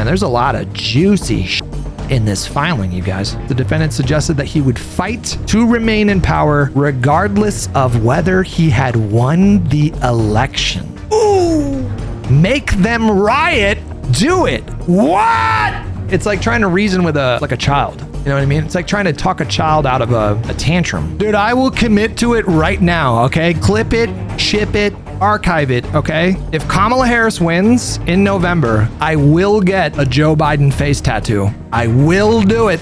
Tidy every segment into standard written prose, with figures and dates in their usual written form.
And there's a lot of juicy in this filing, you guys. The defendant suggested that he would fight to remain in power regardless of whether he had won the election. Ooh! Make them riot, do it. What? It's like trying to reason with a child. You know what I mean? It's like trying to talk a child out of a tantrum. Dude, I will commit to it right now, okay? Clip it, ship it, archive it, okay? If Kamala Harris wins in November, I will get a Joe Biden face tattoo. I will do it.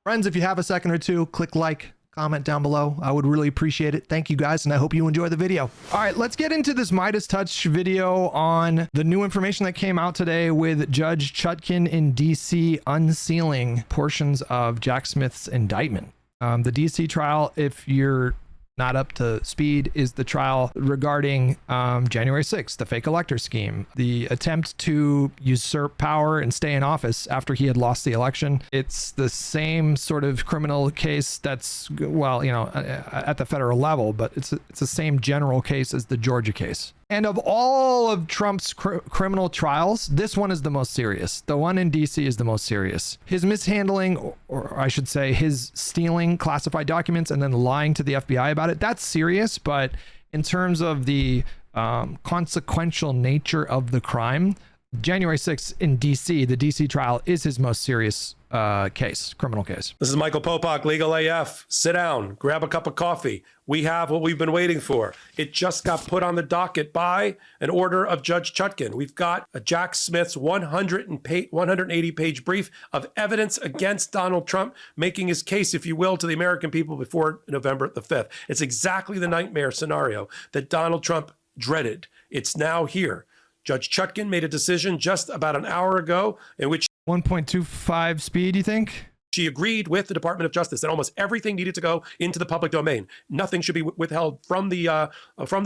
Friends, if you have a second or two, click like, comment down below. I would really appreciate it. Thank you guys, and I hope you enjoy the video. All right, let's get into this Meidas Touch video on the new information that came out today with Judge Chutkan in DC unsealing portions of Jack Smith's indictment. The DC trial, if you're not up to speed, is the trial regarding January 6th, the fake elector scheme, the attempt to usurp power and stay in office after he had lost the election. It's the same sort of criminal case that's, well, you know, at the federal level, but it's the same general case as the Georgia case. And of all of Trump's criminal trials, this one is the most serious. The one in DC is the most serious. His mishandling, or I should say his stealing classified documents and then lying to the FBI about it, that's serious. But in terms of the consequential nature of the crime, January 6th in DC, the DC trial is his most serious criminal case. This is Michael Popak, Legal AF. Sit down, grab a cup of coffee. We have what we've been waiting for. It just got put on the docket by an order of Judge Chutkan. We've got a Jack Smith's 180-page brief of evidence against Donald Trump, making his case, if you will, to the American people before November the 5th. It's exactly the nightmare scenario that Donald Trump dreaded. It's now here. Judge Chutkan made a decision just about an hour ago in which 1.25 speed, you think? She agreed with the Department of Justice that almost everything needed to go into the public domain. Nothing should be withheld from the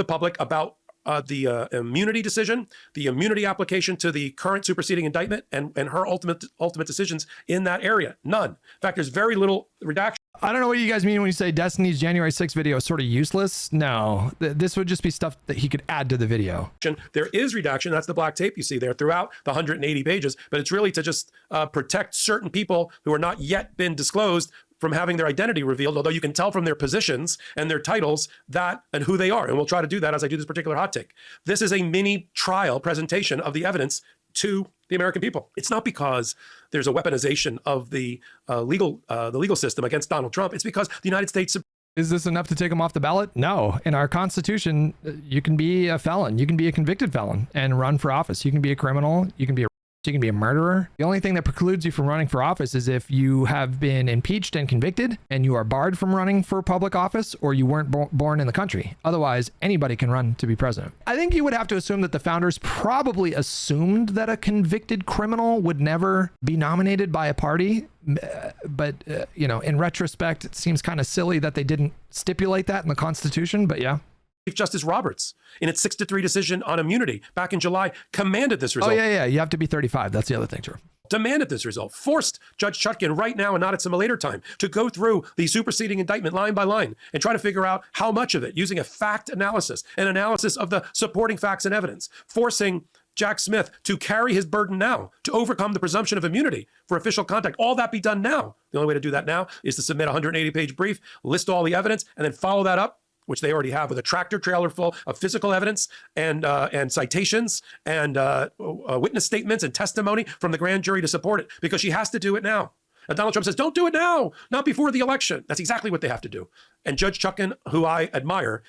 public about the immunity decision, the immunity application to the current superseding indictment, and her ultimate decisions in that area. None. In fact, there's very little redaction. I don't know what you guys mean when you say Destiny's January 6th video is sort of useless. No, this would just be stuff that he could add to the video. There is redaction. That's the black tape you see there throughout the 180 pages, but it's really to just protect certain people who are not yet been disclosed from having their identity revealed, although you can tell from their positions and their titles that and who they are. And we'll try to do that as I do this particular hot take. This is a mini trial presentation of the evidence to the American people. It's not because there's a weaponization of the legal system against Donald Trump. It's because the United States. Is this enough to take him off the ballot? No. In our Constitution, you can be a felon. You can be a convicted felon and run for office. You can be a criminal. You can be a murderer. The only thing that precludes you from running for office is if you have been impeached and convicted and you are barred from running for public office, or you weren't born in the country. Otherwise, anybody can run to be president. I think you would have to assume that the founders probably assumed that a convicted criminal would never be nominated by a party. But, you know, in retrospect, it seems kind of silly that they didn't stipulate that in the Constitution, but yeah. Chief Justice Roberts, in its 6-3 decision on immunity back in July, commanded this result. Oh, yeah. You have to be 35. That's the other thing, too. Demanded this result, forced Judge Chutkan right now and not at some later time to go through the superseding indictment line by line and try to figure out how much of it, using a fact analysis, an analysis of the supporting facts and evidence, forcing Jack Smith to carry his burden now to overcome the presumption of immunity for official contact. All that be done now. The only way to do that now is to submit a 180-page brief, list all the evidence, and then follow that up, which they already have, with a tractor trailer full of physical evidence and citations and witness statements and testimony from the grand jury to support it, because she has to do it now. And Donald Trump says, don't do it now, not before the election. That's exactly what they have to do. And Judge Chutkan, who I admire,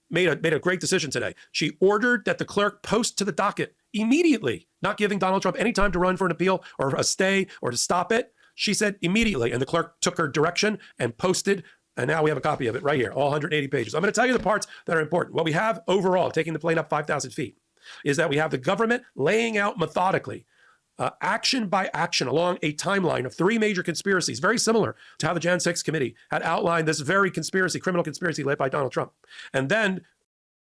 made a great decision today. She ordered that the clerk post to the docket immediately, not giving Donald Trump any time to run for an appeal or a stay or to stop it. She said immediately, and the clerk took her direction and posted. And now we have a copy of it right here, all 180 pages. I'm going to tell you the parts that are important. What we have overall, taking the plane up 5,000 feet, is that we have the government laying out methodically, action by action, along a timeline of 3 major conspiracies, very similar to how the Jan 6 committee had outlined this very criminal conspiracy led by Donald Trump. And then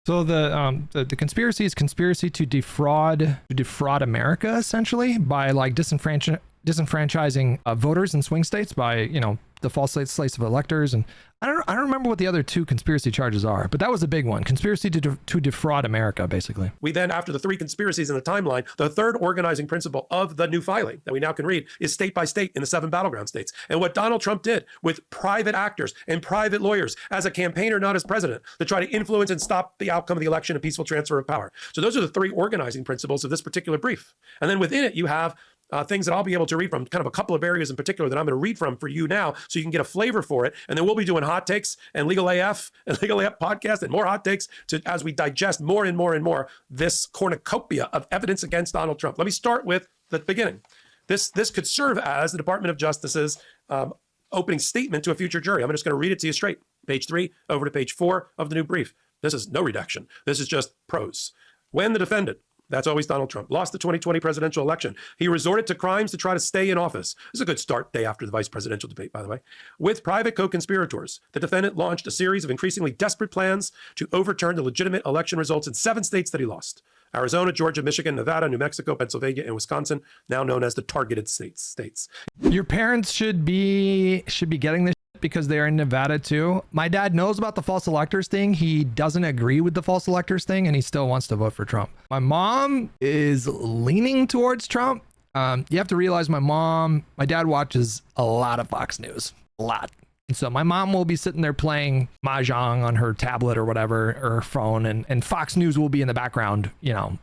so the conspiracy is conspiracy to defraud America, essentially, by like disenfranchising disenfranchising voters in swing states by, the false slates of electors. And I don't remember what the other two conspiracy charges are, but that was a big one. Conspiracy to defraud America, basically. We then, after the three conspiracies in the timeline, the third organizing principle of the new filing that we now can read is state by state in the 7 battleground states. And what Donald Trump did with private actors and private lawyers as a campaigner, not as president, to try to influence and stop the outcome of the election and peaceful transfer of power. So those are the 3 organizing principles of this particular brief. And then within it, you have things that I'll be able to read from, kind of a couple of areas in particular that I'm going to read from for you now so you can get a flavor for it. And then we'll be doing hot takes and Legal AF and Legal AF podcast and more hot takes as we digest more and more and more this cornucopia of evidence against Donald Trump. Let me start with the beginning. This could serve as the Department of Justice's opening statement to a future jury. I'm just going to read it to you straight. Page 3 over to page 4 of the new brief. This is no redaction. This is just prose. When the defendant, that's always Donald Trump, lost the 2020 presidential election, he resorted to crimes to try to stay in office. This is a good start, day after the vice presidential debate, by the way. With private co-conspirators, the defendant launched a series of increasingly desperate plans to overturn the legitimate election results in 7 states that he lost: Arizona, Georgia, Michigan, Nevada, New Mexico, Pennsylvania, and Wisconsin, now known as the targeted states. Your parents should be getting this because they're in Nevada too. My dad knows about the false electors thing. He doesn't agree with the false electors thing, and he still wants to vote for Trump. My mom is leaning towards Trump. You have to realize my dad watches a lot of Fox News, a lot. And so my mom will be sitting there playing Mahjong on her tablet or whatever, or her phone, and Fox News will be in the background,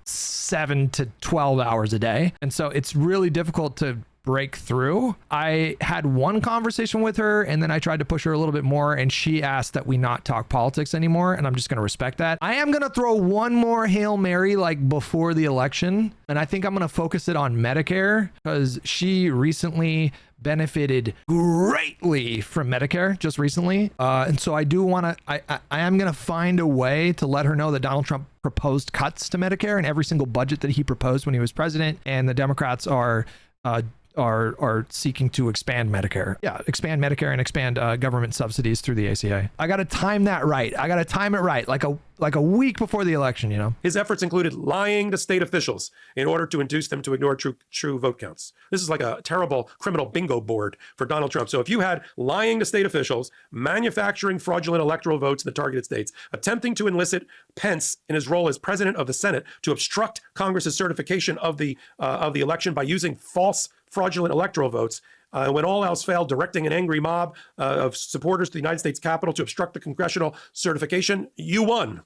7 to 12 hours a day. And so it's really difficult to break through. I had one conversation with her, and then I tried to push her a little bit more, and she asked that we not talk politics anymore, and I'm just going to respect that. I am going to throw one more Hail Mary before the election, and I think I'm going to focus it on Medicare, because she recently benefited greatly from Medicare just recently. And so I do want to, I am going to find a way to let her know that Donald Trump proposed cuts to Medicare in every single budget that he proposed when he was president, and the Democrats are seeking to expand Medicare. Yeah, expand Medicare and expand government subsidies through the ACA. I got to time that right. I got to time it right, like a week before the election, His efforts included lying to state officials in order to induce them to ignore true vote counts. This is like a terrible criminal bingo board for Donald Trump. So if you had lying to state officials, manufacturing fraudulent electoral votes in the targeted states, attempting to enlist Pence in his role as president of the Senate to obstruct Congress's certification of the election by using false fraudulent electoral votes, when all else failed, directing an angry mob of supporters to the United States Capitol to obstruct the congressional certification, you won.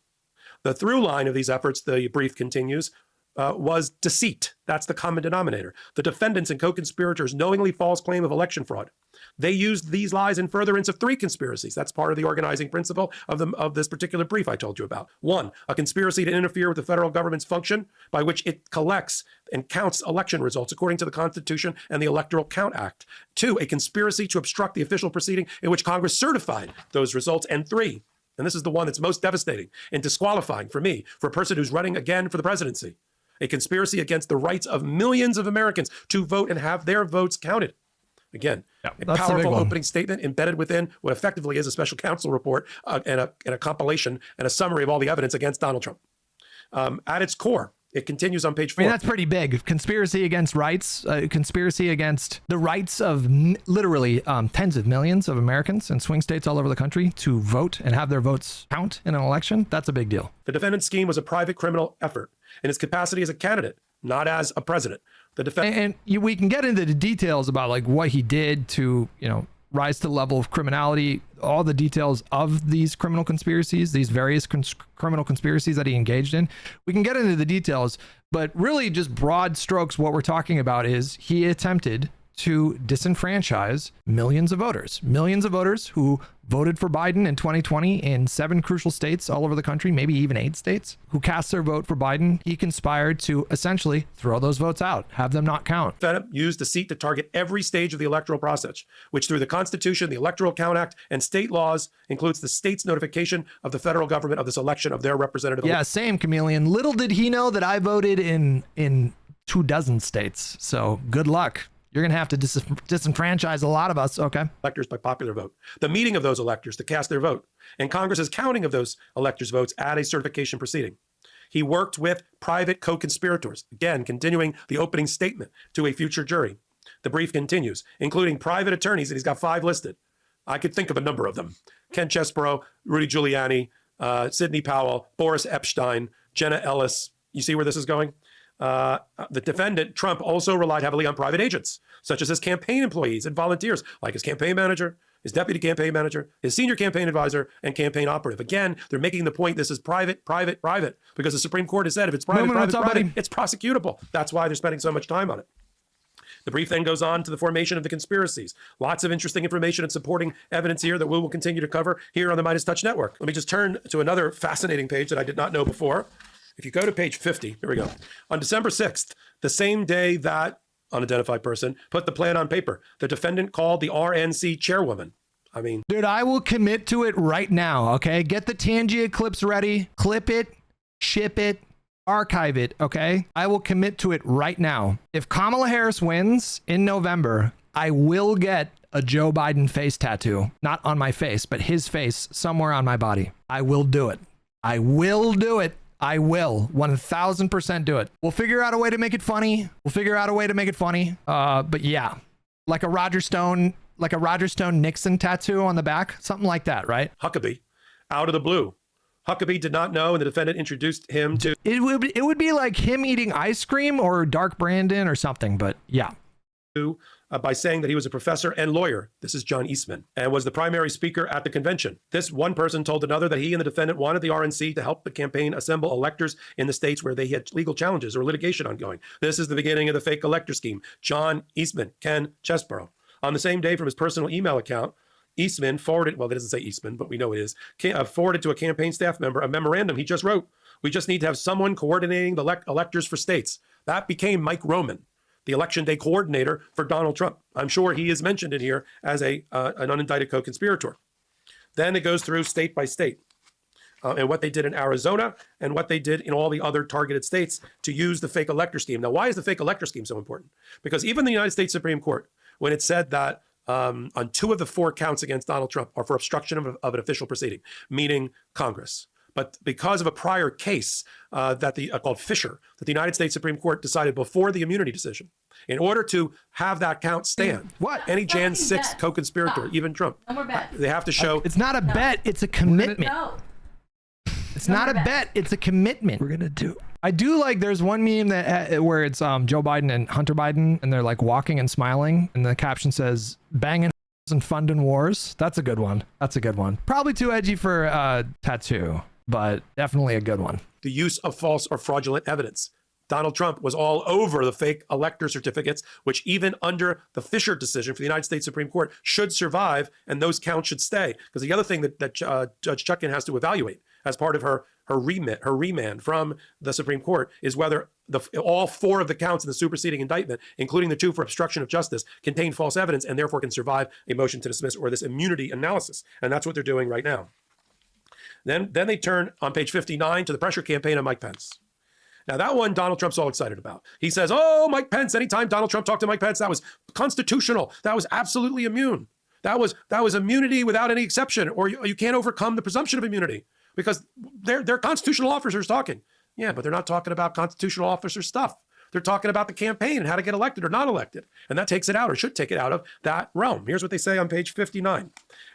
The through line of these efforts, the brief continues, was deceit. That's the common denominator. The defendants and co-conspirators knowingly false claim of election fraud. They used these lies in furtherance of 3 conspiracies. That's part of the organizing principle of this particular brief I told you about. 1, a conspiracy to interfere with the federal government's function by which it collects and counts election results according to the Constitution and the Electoral Count Act. 2, a conspiracy to obstruct the official proceeding in which Congress certified those results. And 3, and this is the one that's most devastating and disqualifying for me, for a person who's running again for the presidency, a conspiracy against the rights of millions of Americans to vote and have their votes counted. Again, a powerful opening statement embedded within what effectively is a special counsel report and a compilation and a summary of all the evidence against Donald Trump. At its core, it continues on page 4. I mean, that's pretty big. Conspiracy against rights, conspiracy against the rights of literally tens of millions of Americans in swing states all over the country to vote and have their votes count in an election. That's a big deal. The defendant's scheme was a private criminal effort in its capacity as a candidate, not as a president. We can get into the details about what he did to, rise to the level of criminality, all the details of these criminal conspiracies, these various criminal conspiracies that he engaged in. We can get into the details, but really just broad strokes, what we're talking about is he attempted to disenfranchise millions of voters who voted for Biden in 2020 in 7 crucial states all over the country, maybe even 8 states, who cast their vote for Biden. He conspired to essentially throw those votes out, have them not count. Fed used deceit to target every stage of the electoral process, which through the Constitution, the Electoral Count Act, and state laws includes the state's notification of the federal government of this election of their representative. Yeah, same, Chameleon. Little did he know that I voted in 24 states. So good luck. You're going to have to disenfranchise a lot of us, okay? Electors by popular vote. The meeting of those electors to cast their vote, and Congress's counting of those electors' votes at a certification proceeding. He worked with private co-conspirators, again, continuing the opening statement to a future jury. The brief continues, including private attorneys, and he's got 5 listed. I could think of a number of them. Ken Chesebro, Rudy Giuliani, Sidney Powell, Boris Epstein, Jenna Ellis. You see where this is going? The defendant, Trump, also relied heavily on private agents, such as his campaign employees and volunteers, like his campaign manager, his deputy campaign manager, his senior campaign advisor, and campaign operative. Again, they're making the point this is private, because the Supreme Court has said if it's private, it's prosecutable. That's why they're spending so much time on it. The brief then goes on to the formation of the conspiracies. Lots of interesting information and supporting evidence here that we will continue to cover here on the Meidas Touch Network. Let me just turn to another fascinating page that I did not know before. If you go to page 50, here we go. On December 6th, the same day that unidentified person put the plan on paper, the defendant called the RNC chairwoman. I mean, dude, I will commit to it right now. Okay. Get the Tangia clips ready, clip it, ship it, archive it. Okay. I will commit to it right now. If Kamala Harris wins in November, I will get a Joe Biden face tattoo, not on my face, but his face somewhere on my body. I will do it. I will do it. I will 1000% do it. We'll figure out a way to make it funny. But yeah, like a Roger Stone Nixon tattoo on the back, something like that, right? Huckabee, out of the blue. Huckabee did not know, and the defendant introduced him to. It would be like him eating ice cream or Dark Brandon or something, but yeah. By saying that he was a professor and lawyer. This is John Eastman, and was the primary speaker at the convention. This one person told another that he and the defendant wanted the RNC to help the campaign assemble electors in the states where they had legal challenges or litigation ongoing. This is the beginning of the fake elector scheme. John Eastman, Ken Chesebro. On the same day, from his personal email account, Eastman forwarded, well, it doesn't say Eastman, but we know it is, forwarded to a campaign staff member a memorandum he just wrote. We just need to have someone coordinating the electors for states. That became Mike Roman, the election day coordinator for Donald Trump. I'm sure he is mentioned in here as an unindicted co-conspirator. Then it goes through state by state and what they did in Arizona and what they did in all the other targeted states to use the fake elector scheme. Now, why is the fake elector scheme so important? Because even the United States Supreme Court, when it said that on 2 of the 4 counts against Donald Trump are for obstruction of an official proceeding, meaning Congress. But because of a prior case called Fisher, that the United States Supreme Court decided before the immunity decision, in order to have that count stand, any Jan 6 co-conspirator, even Trump, they have to show. It's not a bet, it's a commitment. It's not a bet, it's a commitment. We're gonna do. I do like, there's one meme that where it's Joe Biden and Hunter Biden, and they're like walking and smiling, and the caption says, "Banging and funding wars." That's a good one. Probably too edgy for a tattoo, but definitely a good one. The use of false or fraudulent evidence. Donald Trump was all over the fake elector certificates, which even under the Fisher decision for the United States Supreme Court should survive, and those counts should stay. Because the other thing that Judge Chutkan has to evaluate as part of her remand from the Supreme Court is whether all 4 of the counts in the superseding indictment, including the 2 for obstruction of justice, contain false evidence and therefore can survive a motion to dismiss or this immunity analysis. And that's what they're doing right now. Then they turn on page 59 to the pressure campaign of Mike Pence. Now, that one Donald Trump's all excited about. He says, oh, Mike Pence, anytime Donald Trump talked to Mike Pence, that was constitutional. That was absolutely immune. That was immunity without any exception, or you can't overcome the presumption of immunity because they're constitutional officers talking. Yeah, but they're not talking about constitutional officer stuff. They're talking about the campaign and how to get elected or not elected. And that takes it out, or should take it out of that realm. Here's what they say on page 59.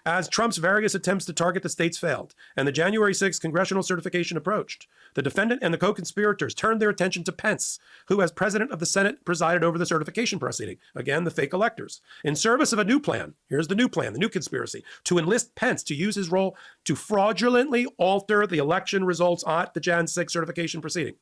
As Trump's various attempts to target the states failed and the January 6th congressional certification approached, the defendant and the co-conspirators turned their attention to Pence, who as president of the Senate presided over the certification proceeding. Again, the fake electors. In service of a new plan, here's the new plan, the new conspiracy, to enlist Pence to use his role to fraudulently alter the election results at the Jan 6 certification proceeding.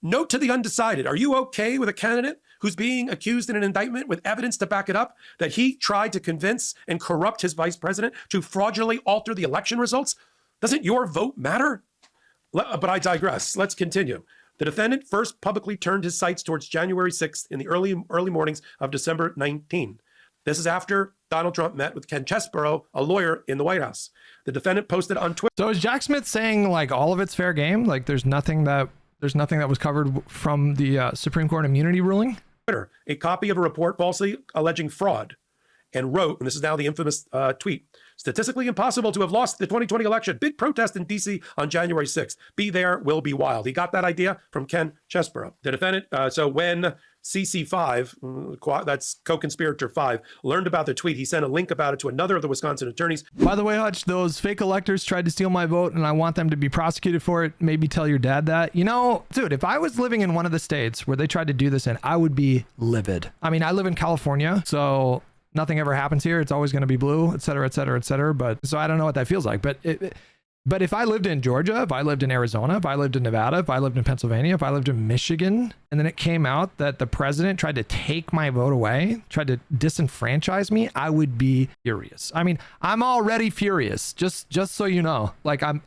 Note to the undecided, are you okay with a candidate who's being accused in an indictment with evidence to back it up that he tried to convince and corrupt his vice president to fraudulently alter the election results? Doesn't your vote matter? But I digress. Let's continue. The defendant first publicly turned his sights towards January 6th in the early mornings of December 19. This is after Donald Trump met with Ken Chesebro, a lawyer in the White House. The defendant posted on Twitter. So is Jack Smith saying like all of it's fair game? Like there's nothing that was covered from the Supreme Court immunity ruling? A copy of a report falsely alleging fraud, and wrote, and this is now the infamous tweet, statistically impossible to have lost the 2020 election. Big protest in D.C. on January 6th. Be there, will be wild. He got that idea from Ken Chesebro. The defendant, so when CC5, that's co-conspirator 5, learned about the tweet. He sent a link about it to another of the Wisconsin attorneys. By the way, Hutch, those fake electors tried to steal my vote and I want them to be prosecuted for it. Maybe tell your dad that. You know, dude, if I was living in one of the states where they tried to do this in, I would be livid. I mean, I live in California, so nothing ever happens here. It's always going to be blue, et cetera, et cetera, et cetera. But so I don't know what that feels like. But if I lived in Georgia, if I lived in Arizona, if I lived in Nevada, if I lived in Pennsylvania, if I lived in Michigan, and then it came out that the president tried to take my vote away, tried to disenfranchise me, I would be furious. I mean, I'm already furious, just so you know. Like I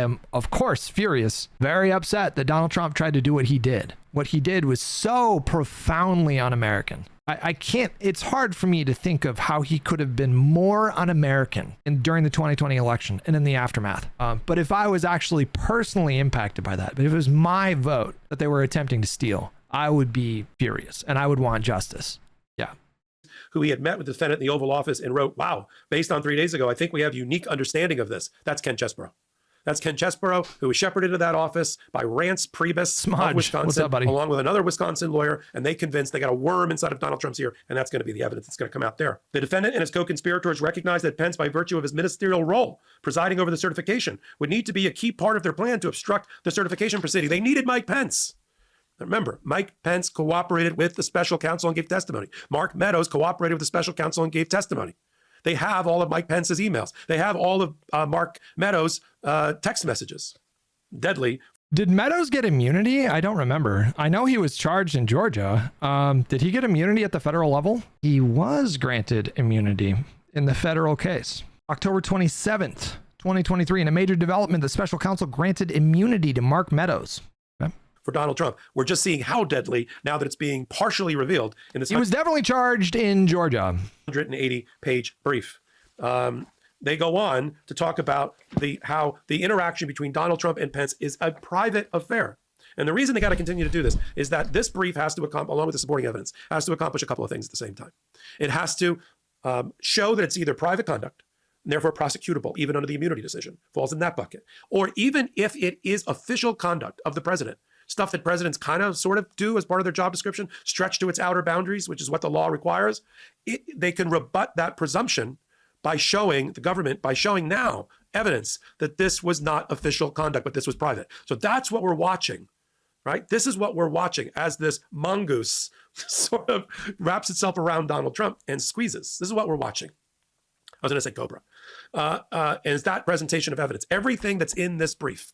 am of course furious, very upset that Donald Trump tried to do what he did. What he did was so profoundly un-American. I can't, it's hard for me to think of how he could have been more un-American during the 2020 election and in the aftermath. But if I was actually personally impacted by that, but if it was my vote that they were attempting to steal, I would be furious and I would want justice. Yeah. Who he had met with the defendant in the Oval Office and wrote, wow, based on 3 days ago, I think we have unique understanding of this. That's Ken Chesebro. That's Ken Chesebro, who was shepherded into that office by Rance Priebus of Wisconsin, what's up, buddy? Along with another Wisconsin lawyer, and they convinced they got a worm inside of Donald Trump's ear, and that's going to be the evidence that's going to come out there. The defendant and his co-conspirators recognized that Pence, by virtue of his ministerial role, presiding over the certification, would need to be a key part of their plan to obstruct the certification proceeding. They needed Mike Pence. Remember, Mike Pence cooperated with the special counsel and gave testimony. Mark Meadows cooperated with the special counsel and gave testimony. They have all of Mike Pence's emails. They have all of Mark Meadows' text messages. Deadly. Did Meadows get immunity? I don't remember. I know he was charged in Georgia. Did he get immunity at the federal level? He was granted immunity in the federal case. October 27th, 2023, in a major development, the special counsel granted immunity to Mark Meadows. For Donald Trump. We're just seeing how deadly now that it's being partially revealed in this. He was definitely charged in Georgia. 180-page brief. They go on to talk about how the interaction between Donald Trump and Pence is a private affair. And the reason they got to continue to do this is that this brief has to accomplish, along with the supporting evidence, has to accomplish a couple of things at the same time. It has to show that it's either private conduct, and therefore prosecutable, even under the immunity decision, falls in that bucket. Or even if it is official conduct of the president, stuff that presidents kind of sort of do as part of their job description, stretch to its outer boundaries, which is what the law requires, they can rebut that presumption by showing the government, by showing now evidence that this was not official conduct, but this was private. So that's what we're watching, right? This is what we're watching as this mongoose sort of wraps itself around Donald Trump and squeezes. This is what we're watching. I was going to say Cobra. And it's that presentation of evidence. Everything that's in this brief,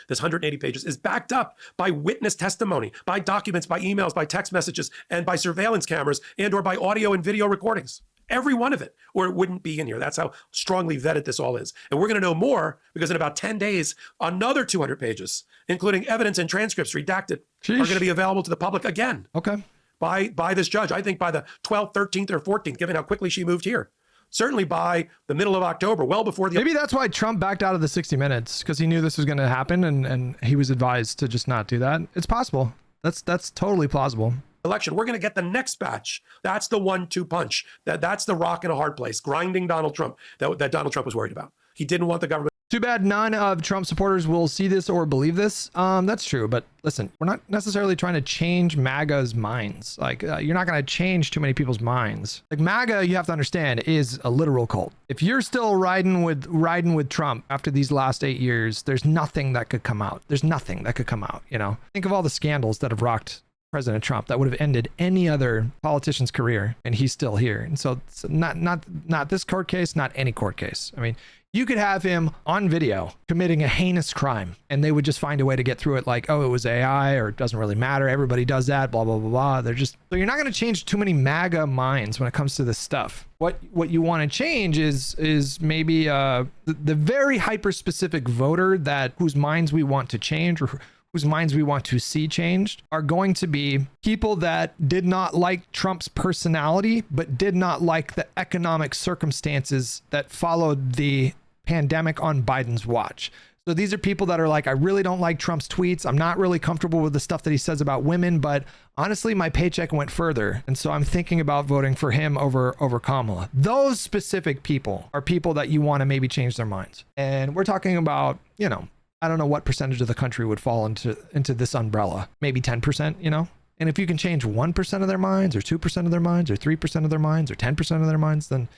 this 180 pages, is backed up by witness testimony, by documents, by emails, by text messages, and by surveillance cameras, and or by audio and video recordings. Every one of it, or it wouldn't be in here. That's how strongly vetted this all is. And we're going to know more because in about 10 days, another 200 pages, including evidence and transcripts redacted, are going to be available to the public again. Okay. By this judge, I think by the 12th, 13th, or 14th, given how quickly she moved here. Certainly by the middle of October, well before the... Maybe that's why Trump backed out of the 60 Minutes, because he knew this was going to happen and he was advised to just not do that. It's possible. That's totally plausible. Election. We're going to get the next batch. That's the 1-2 punch. That's the rock in a hard place, grinding Donald Trump that Donald Trump was worried about. He didn't want the government. Too bad none of Trump supporters will see this or believe this. That's true. But listen, we're not necessarily trying to change MAGA's minds. Like you're not going to change too many people's minds. Like MAGA, you have to understand, is a literal cult. If you're still riding with Trump after these last 8 years, there's nothing that could come out. There's nothing that could come out. You know, think of all the scandals that have rocked President Trump that would have ended any other politician's career, and he's still here. And so not this court case, not any court case. I mean, you could have him on video committing a heinous crime and they would just find a way to get through it like, oh, it was AI or it doesn't really matter. Everybody does that, blah, blah, blah, blah. So you're not going to change too many MAGA minds when it comes to this stuff. What you want to change is maybe the very hyper specific voter whose minds we want to change or whose minds we want to see changed are going to be people that did not like Trump's personality, but did not like the economic circumstances that followed the pandemic on Biden's watch. So these are people that are like, I really don't like Trump's tweets. I'm not really comfortable with the stuff that he says about women, but honestly, my paycheck went further. And so I'm thinking about voting for him over Kamala. Those specific people are people that you want to maybe change their minds. And we're talking about, I don't know what percentage of the country would fall into this umbrella. Maybe 10%, And if you can change 1% of their minds, or 2% of their minds, or 3% of their minds, or 10% of their minds, then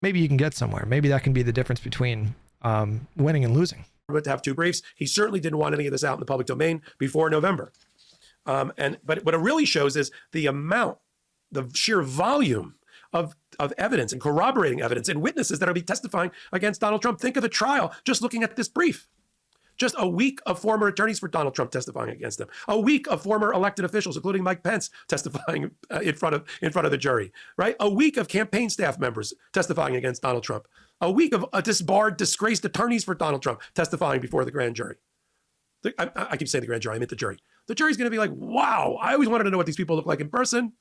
maybe you can get somewhere. Maybe that can be the difference between winning and losing. To have two briefs. He certainly didn't want any of this out in the public domain before November. But what it really shows is the amount, the sheer volume of evidence and corroborating evidence and witnesses that are be testifying against Donald Trump. Think of the trial just looking at this brief. Just a week of former attorneys for Donald Trump testifying against him. A week of former elected officials, including Mike Pence, testifying in front of the jury. Right? A week of campaign staff members testifying against Donald Trump. A week of disbarred, disgraced attorneys for Donald Trump testifying before the grand jury. I keep saying the grand jury, I meant the jury. The jury's going to be like, wow, I always wanted to know what these people look like in person.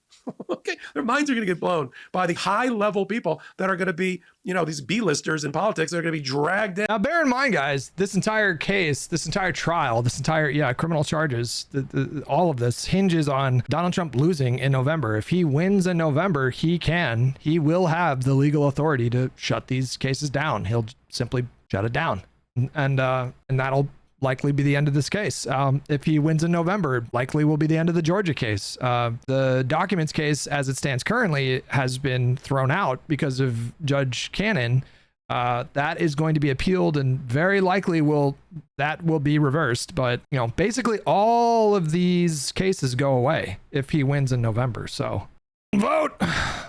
Okay, their minds are going to get blown by the high-level people that are going to be, these B-listers in politics. They're going to be dragged in. Now, bear in mind, guys, this entire case, this entire trial, this entire, criminal charges, all of this hinges on Donald Trump losing in November. If he wins in November, he will have the legal authority to shut these cases down. He'll simply shut it down. And that'll likely be the end of this case. If he wins in November, likely will be the end of the Georgia case. The documents case, as it stands currently, has been thrown out because of Judge Cannon. That is going to be appealed, and very likely will be reversed. But basically all of these cases go away if he wins in November. So vote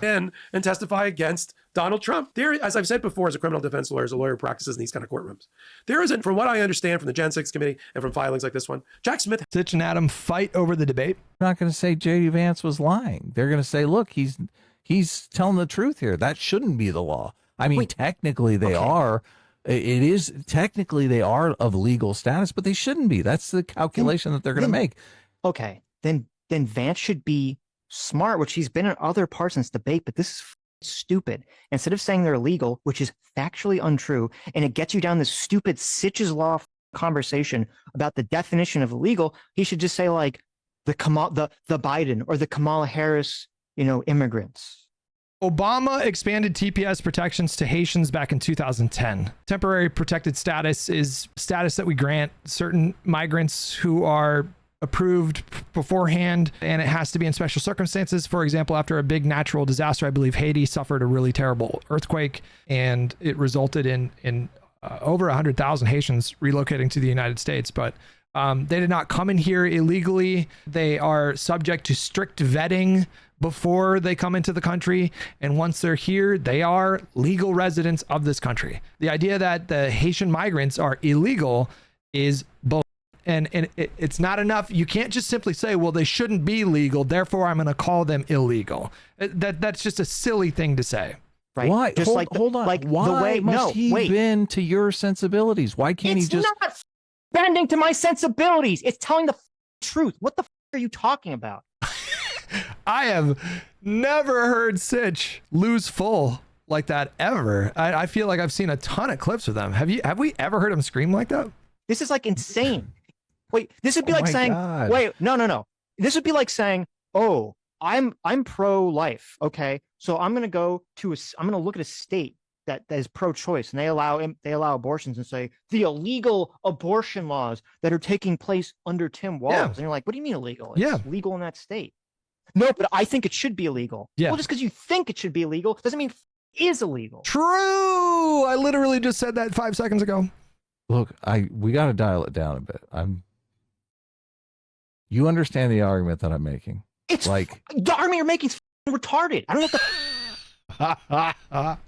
and testify against Donald Trump. There, as I've said before, as a criminal defense lawyer, as a lawyer who practices in these kind of courtrooms, there isn't, from what I understand from the Gen 6 committee and from filings like this one, Jack Smith. Sitch and Adam fight over the debate. They're not going to say J.D. Vance was lying. They're going to say, look, he's telling the truth here. That shouldn't be the law. I mean, technically they are. It is technically they are of legal status, but they shouldn't be. That's the calculation that they're going to make. Okay, then Vance should be smart, which he's been in other parts in this debate, but this is stupid. Instead of saying they're illegal, which is factually untrue, and it gets you down this stupid Sitch's law conversation about the definition of illegal, he should just say like the Biden or the Kamala Harris, immigrants. Obama expanded TPS protections to Haitians back in 2010. Temporary protected status is status that we grant certain migrants who are approved beforehand, and it has to be in special circumstances. For example, after a big natural disaster, I believe Haiti suffered a really terrible earthquake, and it resulted in over 100,000 Haitians relocating to the United States. But they did not come in here illegally. They are subject to strict vetting before they come into the country, and once they're here, they are legal residents of this country. The idea that the Haitian migrants are illegal is both. And it's not enough. You can't just simply say, well, they shouldn't be legal, therefore I'm going to call them illegal. That's just a silly thing to say. Right? Why? Just hold on. Why must he bend to your sensibilities? Why can't he just... It's not bending to my sensibilities. It's telling the truth. What the are you talking about? I have never heard Sitch lose full like that ever. I feel like I've seen a ton of clips of them. Have we ever heard him scream like that? This is like insane. Wait, this would be like saying, God. wait, no. This would be like saying, oh, I'm pro-life. Okay, so I'm going to look at a state that is pro-choice, and they allow abortions, and say the illegal abortion laws that are taking place under Tim Walz. Yeah. And you're like, what do you mean illegal? It's legal in that state. No, but I think it should be illegal. Yeah. Well, just because you think it should be illegal doesn't mean it is illegal. True. I literally just said that 5 seconds ago. Look, we got to dial it down a bit. You understand the argument that I'm making? It's like the argument you're making is retarded. I don't know what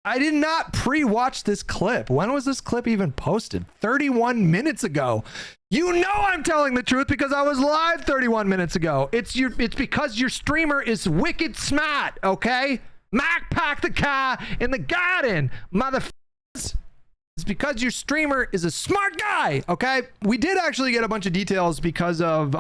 I did not pre-watch this clip. When was this clip even posted? 31 minutes ago. You know I'm telling the truth because I was live 31 minutes ago. It's because your streamer is wicked smart, okay? Mac pack the car in the garden, motherfuckers. It's because your streamer is a smart guy, okay? We did actually get a bunch of details because of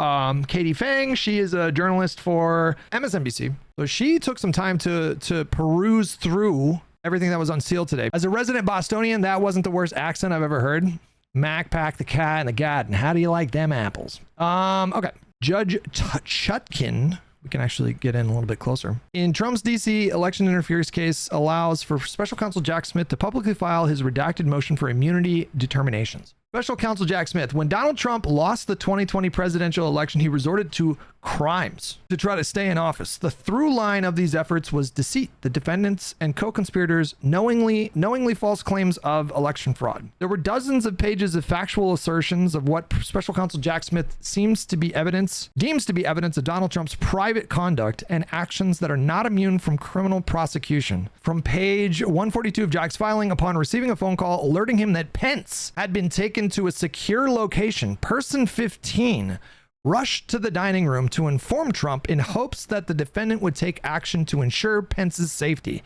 Katie Phang. She is a journalist for MSNBC. So she took some time to peruse through everything that was unsealed today. As a resident Bostonian, that wasn't the worst accent I've ever heard. Mac pack the cat in the garden. How do you like them apples? Okay. Judge Chutkin, we can actually get in a little bit closer. In Trump's DC election interference case, allows for special counsel Jack Smith to publicly file his redacted motion for immunity determinations. Special Counsel Jack Smith, when Donald Trump lost the 2020 presidential election, he resorted to crimes to try to stay in office. The through line of these efforts was deceit. The defendants and co-conspirators knowingly false claims of election fraud. There were dozens of pages of factual assertions of what Special Counsel Jack Smith deems to be evidence of Donald Trump's private conduct and actions that are not immune from criminal prosecution. From page 142 of Jack's filing, upon receiving a phone call alerting him that Pence had been taken to a secure location, person 15 rushed to the dining room to inform Trump in hopes that the defendant would take action to ensure Pence's safety.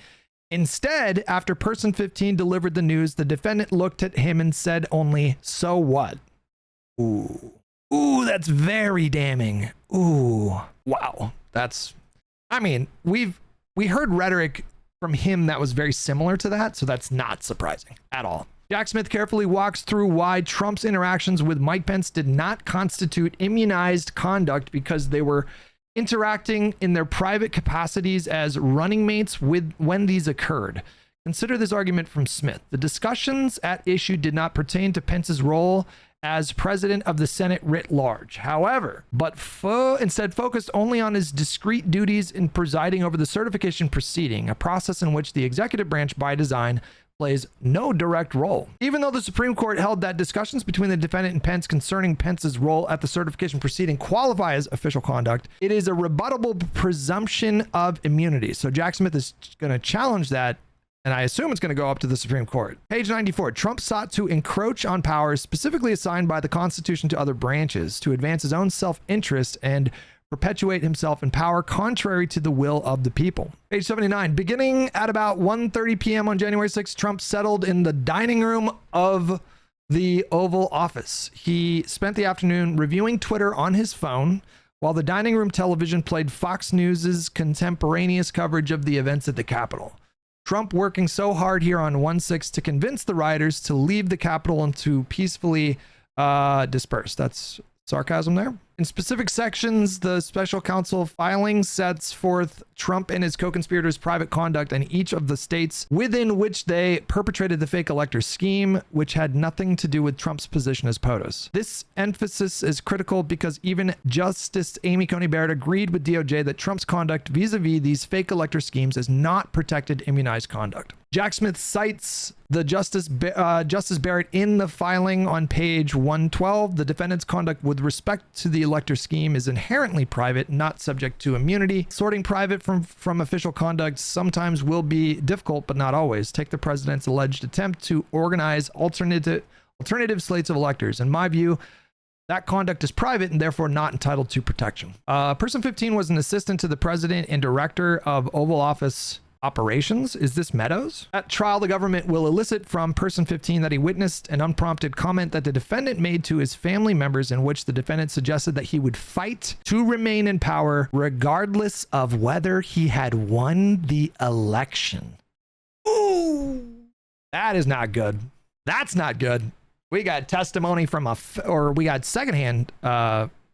Instead, after person 15 delivered the news, the defendant looked at him and said only, "So what?" Ooh, that's very damning. Ooh, wow. We heard rhetoric from him that was very similar to that, so that's not surprising at all. Jack Smith carefully walks through why Trump's interactions with Mike Pence did not constitute immunized conduct because they were interacting in their private capacities as running mates when these occurred. Consider this argument from Smith. The discussions at issue did not pertain to Pence's role as president of the Senate writ large, however, but instead focused only on his discrete duties in presiding over the certification proceeding, a process in which the executive branch by design plays no direct role. Even though the Supreme Court held that discussions between the defendant and Pence concerning Pence's role at the certification proceeding qualify as official conduct, it is a rebuttable presumption of immunity. So Jack Smith is going to challenge that, and I assume it's going to go up to the Supreme Court. Page 94, Trump sought to encroach on powers specifically assigned by the Constitution to other branches to advance his own self-interest and perpetuate himself in power contrary to the will of the people. Page 79, beginning at about 1:30 p.m. on January 6th, Trump settled in the dining room of the Oval Office. He spent the afternoon reviewing Twitter on his phone while the dining room television played Fox News's contemporaneous coverage of the events at the Capitol. Trump working so hard here on 1/6 to convince the rioters to leave the Capitol and to peacefully disperse. That's sarcasm there. In specific sections, the special counsel filing sets forth Trump and his co-conspirators' private conduct in each of the states within which they perpetrated the fake elector scheme, which had nothing to do with Trump's position as POTUS. This emphasis is critical because even Justice Amy Coney Barrett agreed with DOJ that Trump's conduct vis-a-vis these fake elector schemes is not protected immunized conduct. Jack Smith cites the Justice Barrett in the filing on page 112. The defendant's conduct with respect to the elector scheme is inherently private, not subject to immunity. Sorting private from official conduct sometimes will be difficult, but not always. Take the president's alleged attempt to organize alternative slates of electors. In my view, that conduct is private and therefore not entitled to protection. Person 15 was an assistant to the president and director of Oval Office operations. Is this Meadows? At trial, the government will elicit from person 15 that he witnessed an unprompted comment that the defendant made to his family members in which the defendant suggested that he would fight to remain in power regardless of whether he had won the election. Ooh, that is not good. That's not good. We got testimony from we got secondhand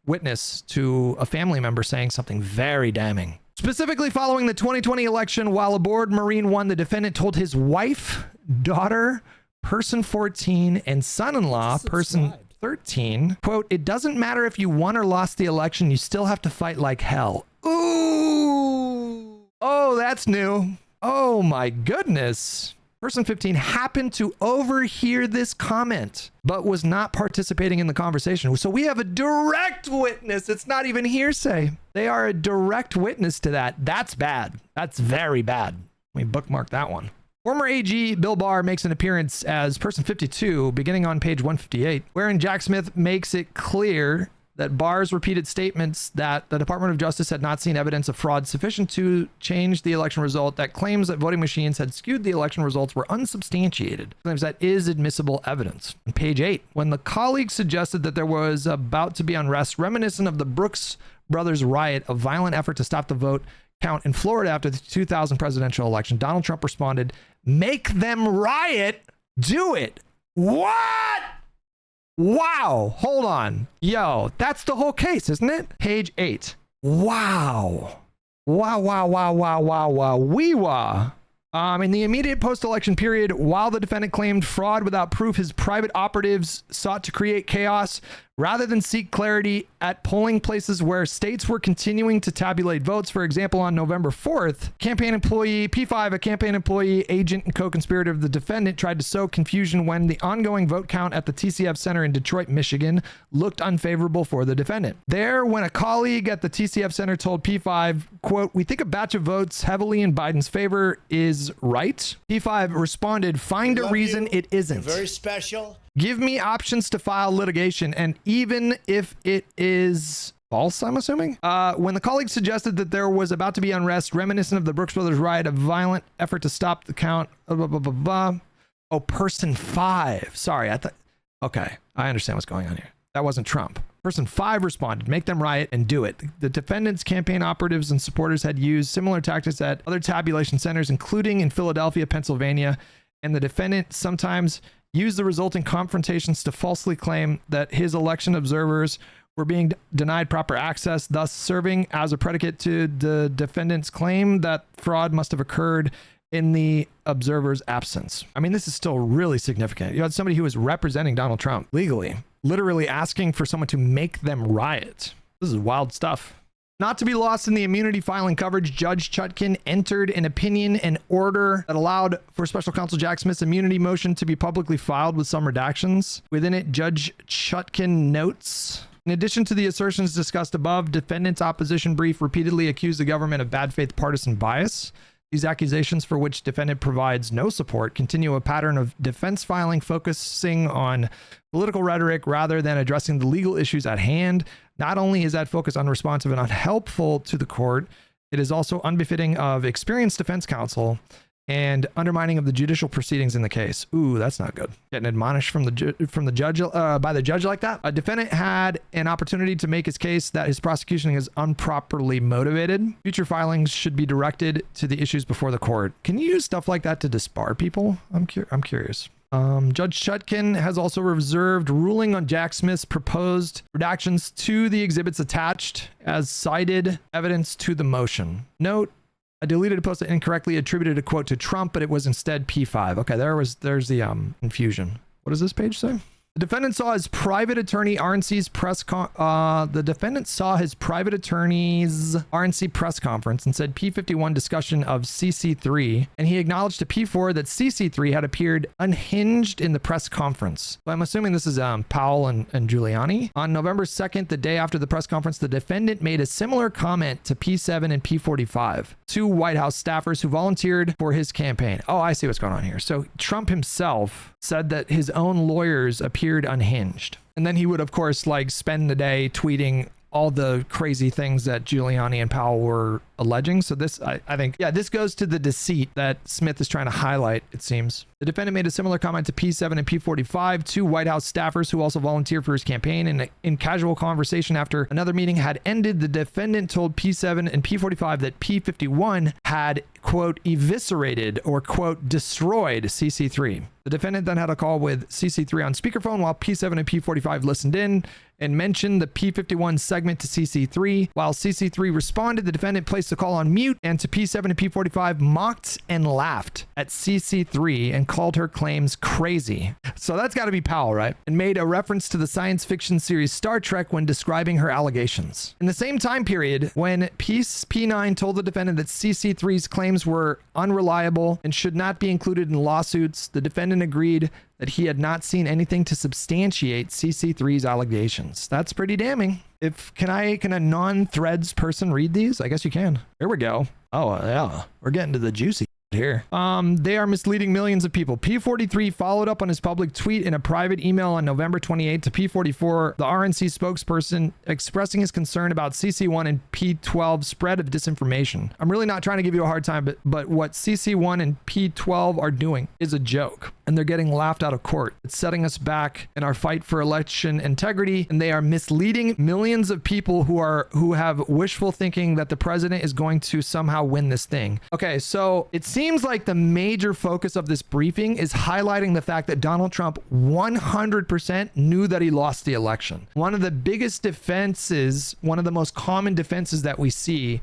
witness to a family member saying something very damning. Specifically following the 2020 election, while aboard Marine One, the defendant told his wife, daughter, person 14, and son-in-law, person 13, quote, "It doesn't matter if you won or lost the election, you still have to fight like hell." Ooh. Oh, that's new. Oh my goodness. Person 15 happened to overhear this comment, but was not participating in the conversation. So we have a direct witness. It's not even hearsay. They are a direct witness to that. That's bad. That's very bad. Let me bookmark that one. Former AG Bill Barr makes an appearance as person 52, beginning on page 158, wherein Jack Smith makes it clear that Barr's repeated statements that the Department of Justice had not seen evidence of fraud sufficient to change the election result, that claims that voting machines had skewed the election results were unsubstantiated. Claims that is admissible evidence. On page 8, when the colleague suggested that there was about to be unrest reminiscent of the Brooks Brothers riot, a violent effort to stop the vote count in Florida after the 2000 presidential election, Donald Trump responded, "Make them riot, do it." What? Wow, hold on. Yo, that's the whole case, isn't it? Page 8. Wow. Wow. Wee-wah. In the immediate post-election period, while the defendant claimed fraud without proof, his private operatives sought to create chaos rather than seek clarity at polling places where states were continuing to tabulate votes. For example, on November 4th, campaign employee P5, a campaign employee, agent, and co-conspirator of the defendant, tried to sow confusion when the ongoing vote count at the TCF Center in Detroit, Michigan, looked unfavorable for the defendant. There, when a colleague at the TCF Center told P5, quote, "We think a batch of votes heavily in Biden's favor is right," P5 responded, "Find a reason it isn't. You're very special. Give me options to file litigation, and even if it is false," I'm assuming. When the colleague suggested that there was about to be unrest reminiscent of the Brooks Brothers riot, a violent effort to stop the count, blah, blah, blah, blah, blah. Oh, person 5. Sorry, I thought. Okay, I understand what's going on here. That wasn't Trump. Person 5 responded, "Make them riot and do it." The defendant's campaign operatives and supporters had used similar tactics at other tabulation centers, including in Philadelphia, Pennsylvania, and the defendant sometimes used the resulting confrontations to falsely claim that his election observers were being denied proper access, thus serving as a predicate to the defendant's claim that fraud must have occurred in the observer's absence. I mean, this is still really significant. You had somebody who was representing Donald Trump legally, literally asking for someone to make them riot. This is wild stuff. Not to be lost in the immunity filing coverage, Judge Chutkan entered an opinion and order that allowed for special counsel Jack Smith's immunity motion to be publicly filed with some redactions. Within it, Judge Chutkan notes, in addition to the assertions discussed above, defendant's opposition brief repeatedly accused the government of bad faith partisan bias. These accusations, for which defendant provides no support, continue a pattern of defense filing focusing on political rhetoric rather than addressing the legal issues at hand. Not only is that focus unresponsive and unhelpful to the court, it is also unbefitting of experienced defense counsel and undermining of the judicial proceedings in the case. Ooh, that's not good. Getting admonished from the judge by the judge like that. A defendant had an opportunity to make his case that his prosecution is improperly motivated. Future filings should be directed to the issues before the court. Can you use stuff like that to disbar people? I'm curious. Judge Chutkan has also reserved ruling on Jack Smith's proposed redactions to the exhibits attached as cited evidence to the motion. Note, I deleted a post that incorrectly attributed a quote to Trump, but it was instead P5. Okay, there's the confusion. What does this page say? The defendant saw his private attorney RNC's the defendant saw his private attorney's RNC press conference and said P51 discussion of CC3, and he acknowledged to P4 that CC3 had appeared unhinged in the press conference. So I'm assuming this is Powell and Giuliani. On November 2nd, the day after the press conference, the defendant made a similar comment to P7 and P45, two White House staffers who volunteered for his campaign. Oh, I see what's going on here. So Trump himself said that his own lawyers appeared unhinged. And then he would, of course, like spend the day tweeting all the crazy things that Giuliani and Powell were alleging. So this, I think, yeah, this goes to the deceit that Smith is trying to highlight, it seems. The defendant made a similar comment to P7 and P45, two White House staffers who also volunteered for his campaign. And in casual conversation after another meeting had ended, the defendant told P7 and P45 that P51 had, quote, eviscerated or, quote, destroyed CC3. The defendant then had a call with CC3 on speakerphone while P7 and P45 listened in and mentioned the P51 segment to CC3. While CC3 responded, the defendant placed the call on mute, and to P7 and P45 mocked and laughed at CC3 and called her claims crazy. So that's got to be Powell, right? And made a reference to the science fiction series Star Trek when describing her allegations. In the same time period, when P9 told the defendant that CC3's claims were unreliable and should not be included in lawsuits, the defendant agreed that he had not seen anything to substantiate CC3's allegations. That's pretty damning. Can a non-threads person read these? I guess you can. Here we go. Oh, yeah. We're getting to the juicy here. They are misleading millions of people. P43 followed up on his public tweet in a private email on November 28 to P44, the RNC spokesperson, expressing his concern about CC1 and P12 spread of disinformation. I'm really not trying to give you a hard time, but what CC1 and P12 are doing is a joke, and they're getting laughed out of court. It's setting us back in our fight for election integrity, and they are misleading millions of people who have wishful thinking that the president is going to somehow win this thing. Okay, so it seems like the major focus of this briefing is highlighting the fact that Donald Trump 100% knew that he lost the election. One of the biggest defenses, one of the most common defenses that we see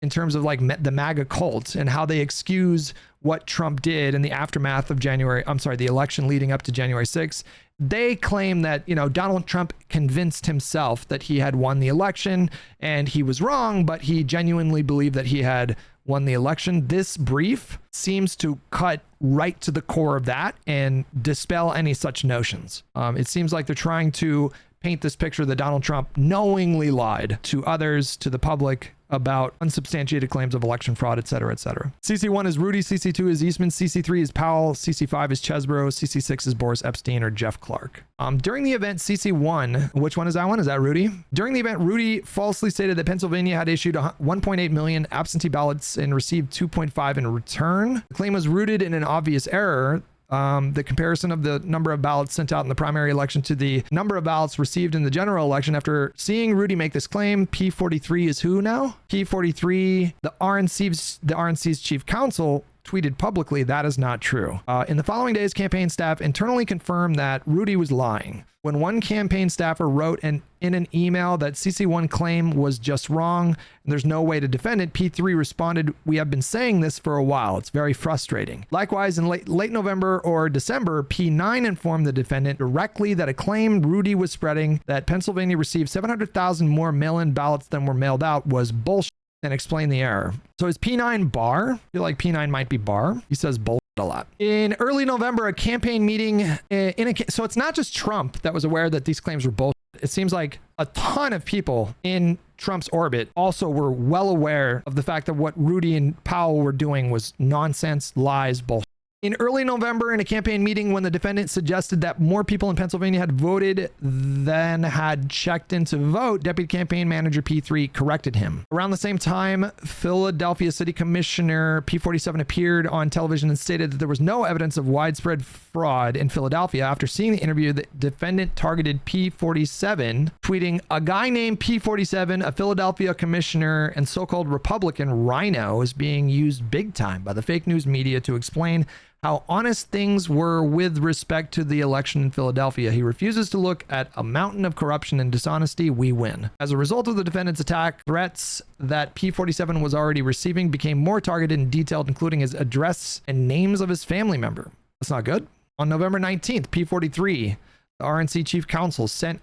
in terms of like the MAGA cult and how they excuse what Trump did in the aftermath of the election leading up to January 6th. They claim that, you know, Donald Trump convinced himself that he had won the election and he was wrong, but he genuinely believed that he had won the election. This brief seems to cut right to the core of that and dispel any such notions. It seems like they're trying to paint this picture that Donald Trump knowingly lied to others, to the public, about unsubstantiated claims of election fraud, et cetera, et cetera. CC1 is Rudy, CC2 is Eastman, CC3 is Powell, CC5 is Chesbrough, CC6 is Boris Epstein or Jeff Clark. During the event, CC1, which one is that one? Is that Rudy? During the event, Rudy falsely stated that Pennsylvania had issued 1.8 million absentee ballots and received 2.5 in return. The claim was rooted in an obvious error. The comparison of the number of ballots sent out in the primary election to the number of ballots received in the general election. After seeing Rudy make this claim, P43 is who now? P43, the RNC's chief counsel, tweeted publicly that is not true. In the following days, campaign staff internally confirmed that Rudy was lying. When one campaign staffer wrote in an email that CC1 claim was just wrong and there's no way to defend it, P3 responded, "We have been saying this for a while. It's very frustrating." Likewise, in late November or December, P9 informed the defendant directly that a claim Rudy was spreading that Pennsylvania received 700,000 more mail-in ballots than were mailed out was bullshit and explained the error. So is P9 Barr? I feel like P9 might be Barr. He says bullshit a lot. In early November, a campaign meeting so it's not just Trump that was aware that these claims were bullshit. It seems like a ton of people in Trump's orbit also were well aware of the fact that what Rudy and Powell were doing was nonsense, lies, bullshit. In early November, in a campaign meeting, when the defendant suggested that more people in Pennsylvania had voted than had checked in to vote, Deputy Campaign Manager P3 corrected him. Around the same time, Philadelphia City Commissioner P47 appeared on television and stated that there was no evidence of widespread fraud in Philadelphia. After seeing the interview, the defendant targeted P47, tweeting, "A guy named P47, a Philadelphia commissioner and so-called Republican rhino, is being used big time by the fake news media to explain how honest things were with respect to the election in Philadelphia. He refuses to look at a mountain of corruption and dishonesty. We win." As a result of the defendant's attack, threats that P47 was already receiving became more targeted and detailed, including his address and names of his family member. That's not good. On November 19th, P43, the RNC chief counsel, sent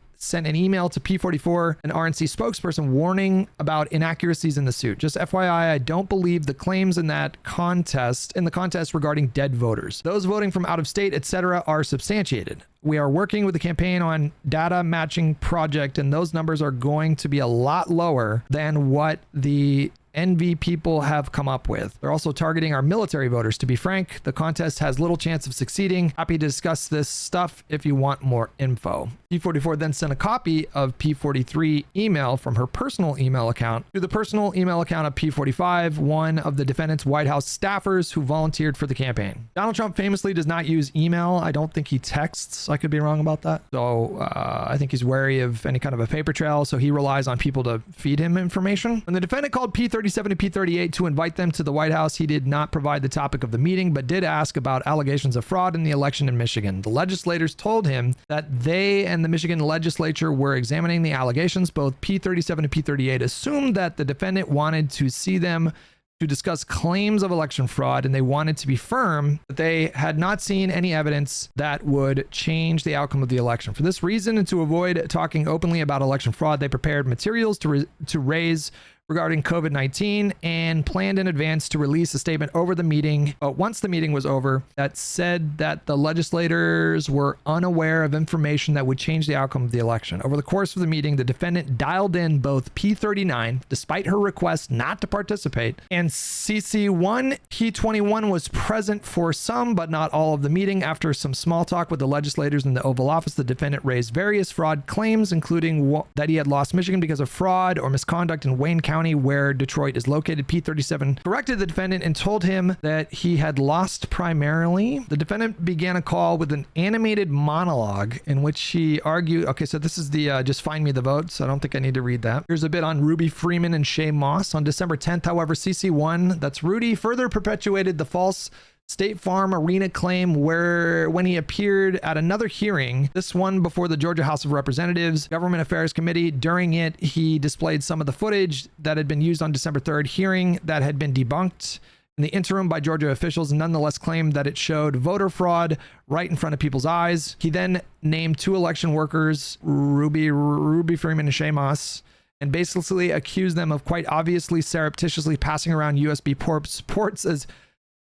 an email to P44, an RNC spokesperson, warning about inaccuracies in the suit. "Just FYI, I don't believe the claims in the contest regarding dead voters. Those voting from out of state, etc., are substantiated. We are working with the campaign on data matching project, and those numbers are going to be a lot lower than what the NV people have come up with. They're also targeting our military voters. To be frank, the contest has little chance of succeeding. Happy to discuss this stuff if you want more info." P44 then sent a copy of P43 email from her personal email account to the personal email account of P45, one of the defendant's White House staffers who volunteered for the campaign. Donald Trump famously does not use email. I don't think he texts. I could be wrong about that. So I think he's wary of any kind of a paper trail, so he relies on people to feed him information. When the defendant called P37 and P38 to invite them to the White House, he did not provide the topic of the meeting, but did ask about allegations of fraud in the election in Michigan. The legislators told him that they and the Michigan legislature were examining the allegations. Both P37 and P38 assumed that the defendant wanted to see them to discuss claims of election fraud, and they wanted to be firm that they had not seen any evidence that would change the outcome of the election. For this reason, and to avoid talking openly about election fraud, they prepared materials to raise regarding COVID-19 and planned in advance to release a statement over the meeting, once the meeting was over, that said that the legislators were unaware of information that would change the outcome of the election. Over the course of the meeting, the defendant dialed in both P39, despite her request not to participate, and CC1. P21 was present for some, but not all of the meeting. After some small talk with the legislators in the Oval Office, the defendant raised various fraud claims, including that he had lost Michigan because of fraud or misconduct in Wayne County, where Detroit is located. P37 corrected the defendant and told him that he had lost primarily. The defendant began a call with an animated monologue in which he argued, okay, so this is the just find me the vote, so I don't think I need to read that. Here's a bit on Ruby Freeman and Shay Moss. On December 10th, however, CC1, that's Rudy, further perpetuated the false State Farm Arena claim where when he appeared at another hearing, this one before the Georgia House of Representatives Government Affairs Committee. During it, he displayed some of the footage that had been used on December 3rd hearing that had been debunked in the interim by Georgia officials, nonetheless claimed that it showed voter fraud right in front of people's eyes. He then named 2 election workers, Ruby Freeman and Shay Moss, and basically accused them of quite obviously surreptitiously passing around USB ports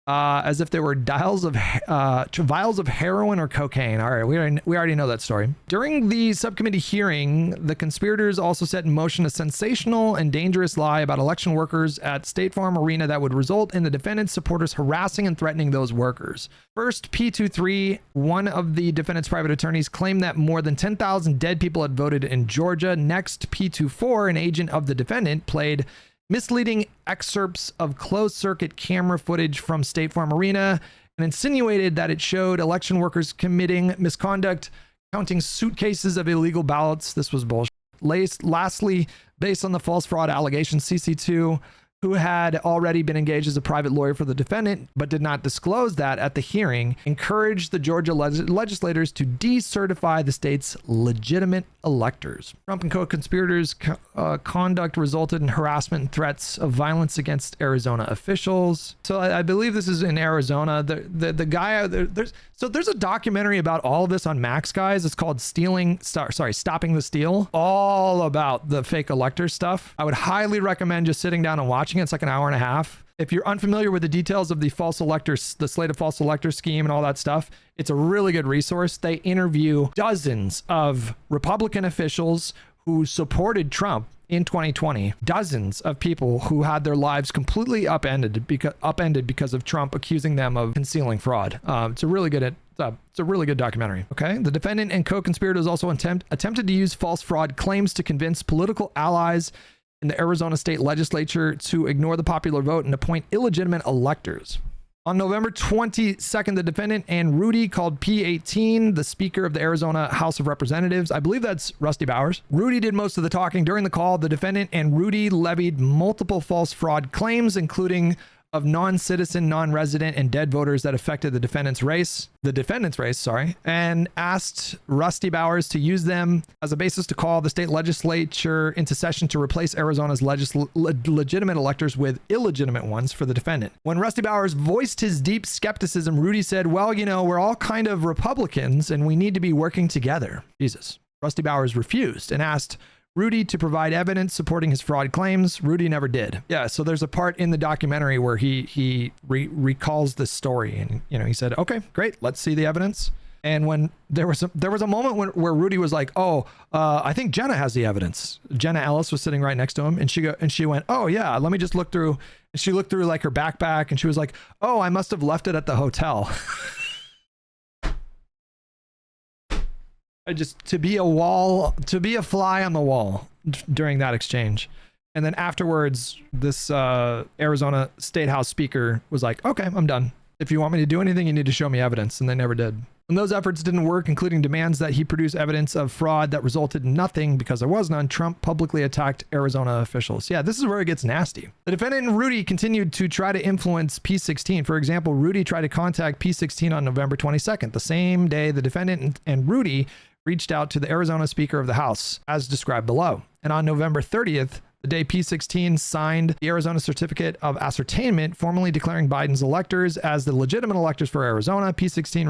as if they were vials of heroin or cocaine. All right, we already know that story. During the subcommittee hearing, the conspirators also set in motion a sensational and dangerous lie about election workers at State Farm Arena that would result in the defendant's supporters harassing and threatening those workers. First, P23, one of the defendant's private attorneys, claimed that more than 10,000 dead people had voted in Georgia. Next, P24, an agent of the defendant, played misleading excerpts of closed-circuit camera footage from State Farm Arena and insinuated that it showed election workers committing misconduct, counting suitcases of illegal ballots. This was bullshit. Lastly, based on the false fraud allegations, CC2, who had already been engaged as a private lawyer for the defendant but did not disclose that at the hearing, encouraged the Georgia legislators to decertify the state's legitimate electors. Trump and co-conspirators' conduct resulted in harassment and threats of violence against Arizona officials. So I believe this is in Arizona. The guy there's a documentary about all of this on Max, guys. It's called Stopping the Steal, all about the fake elector stuff. I would highly recommend just sitting down and watching it. It's like an hour and a half. If you're unfamiliar with the details of the slate of false elector scheme and all that stuff, it's a really good resource. They interview dozens of Republican officials who supported Trump in 2020, dozens of people who had their lives completely upended because of Trump accusing them of concealing fraud. It's a really good documentary. Okay, the defendant and co-conspirators also attempted to use false fraud claims to convince political allies in the Arizona state legislature to ignore the popular vote and appoint illegitimate electors. On November 22nd, the defendant and Rudy called P18, the Speaker of the Arizona House of Representatives. I believe that's Rusty Bowers. Rudy did most of the talking. During the call, the defendant and Rudy levied multiple false fraud claims, including of non-citizen, non-resident, and dead voters that affected the defendant's race, and asked Rusty Bowers to use them as a basis to call the state legislature into session to replace Arizona's legitimate electors with illegitimate ones for the defendant. When Rusty Bowers voiced his deep skepticism, Rudy said, well, we're all kind of Republicans and we need to be working together. Jesus. Rusty Bowers refused and asked Rudy to provide evidence supporting his fraud claims. Rudy never did. Yeah, so there's a part in the documentary where he recalls this story, and he said, "Okay, great, let's see the evidence." And when there was a moment where Rudy was like, I think Jenna has the evidence. Jenna Ellis was sitting right next to him, and she went, "Oh yeah, let me just look through." And she looked through like her backpack, and she was like, "Oh, I must have left it at the hotel." Just to be a fly on the wall during that exchange. And then afterwards, this Arizona State House Speaker was like, okay, I'm done. If you want me to do anything, you need to show me evidence. And they never did. When those efforts didn't work, including demands that he produce evidence of fraud that resulted in nothing because there was none, Trump publicly attacked Arizona officials. Yeah, this is where it gets nasty. The defendant and Rudy continued to try to influence P16. For example, Rudy tried to contact P16 on November 22nd, the same day the defendant and Rudy reached out to the Arizona Speaker of the House, as described below. And on November 30th, the day P16 signed the Arizona Certificate of Ascertainment, formally declaring Biden's electors as the legitimate electors for Arizona, P16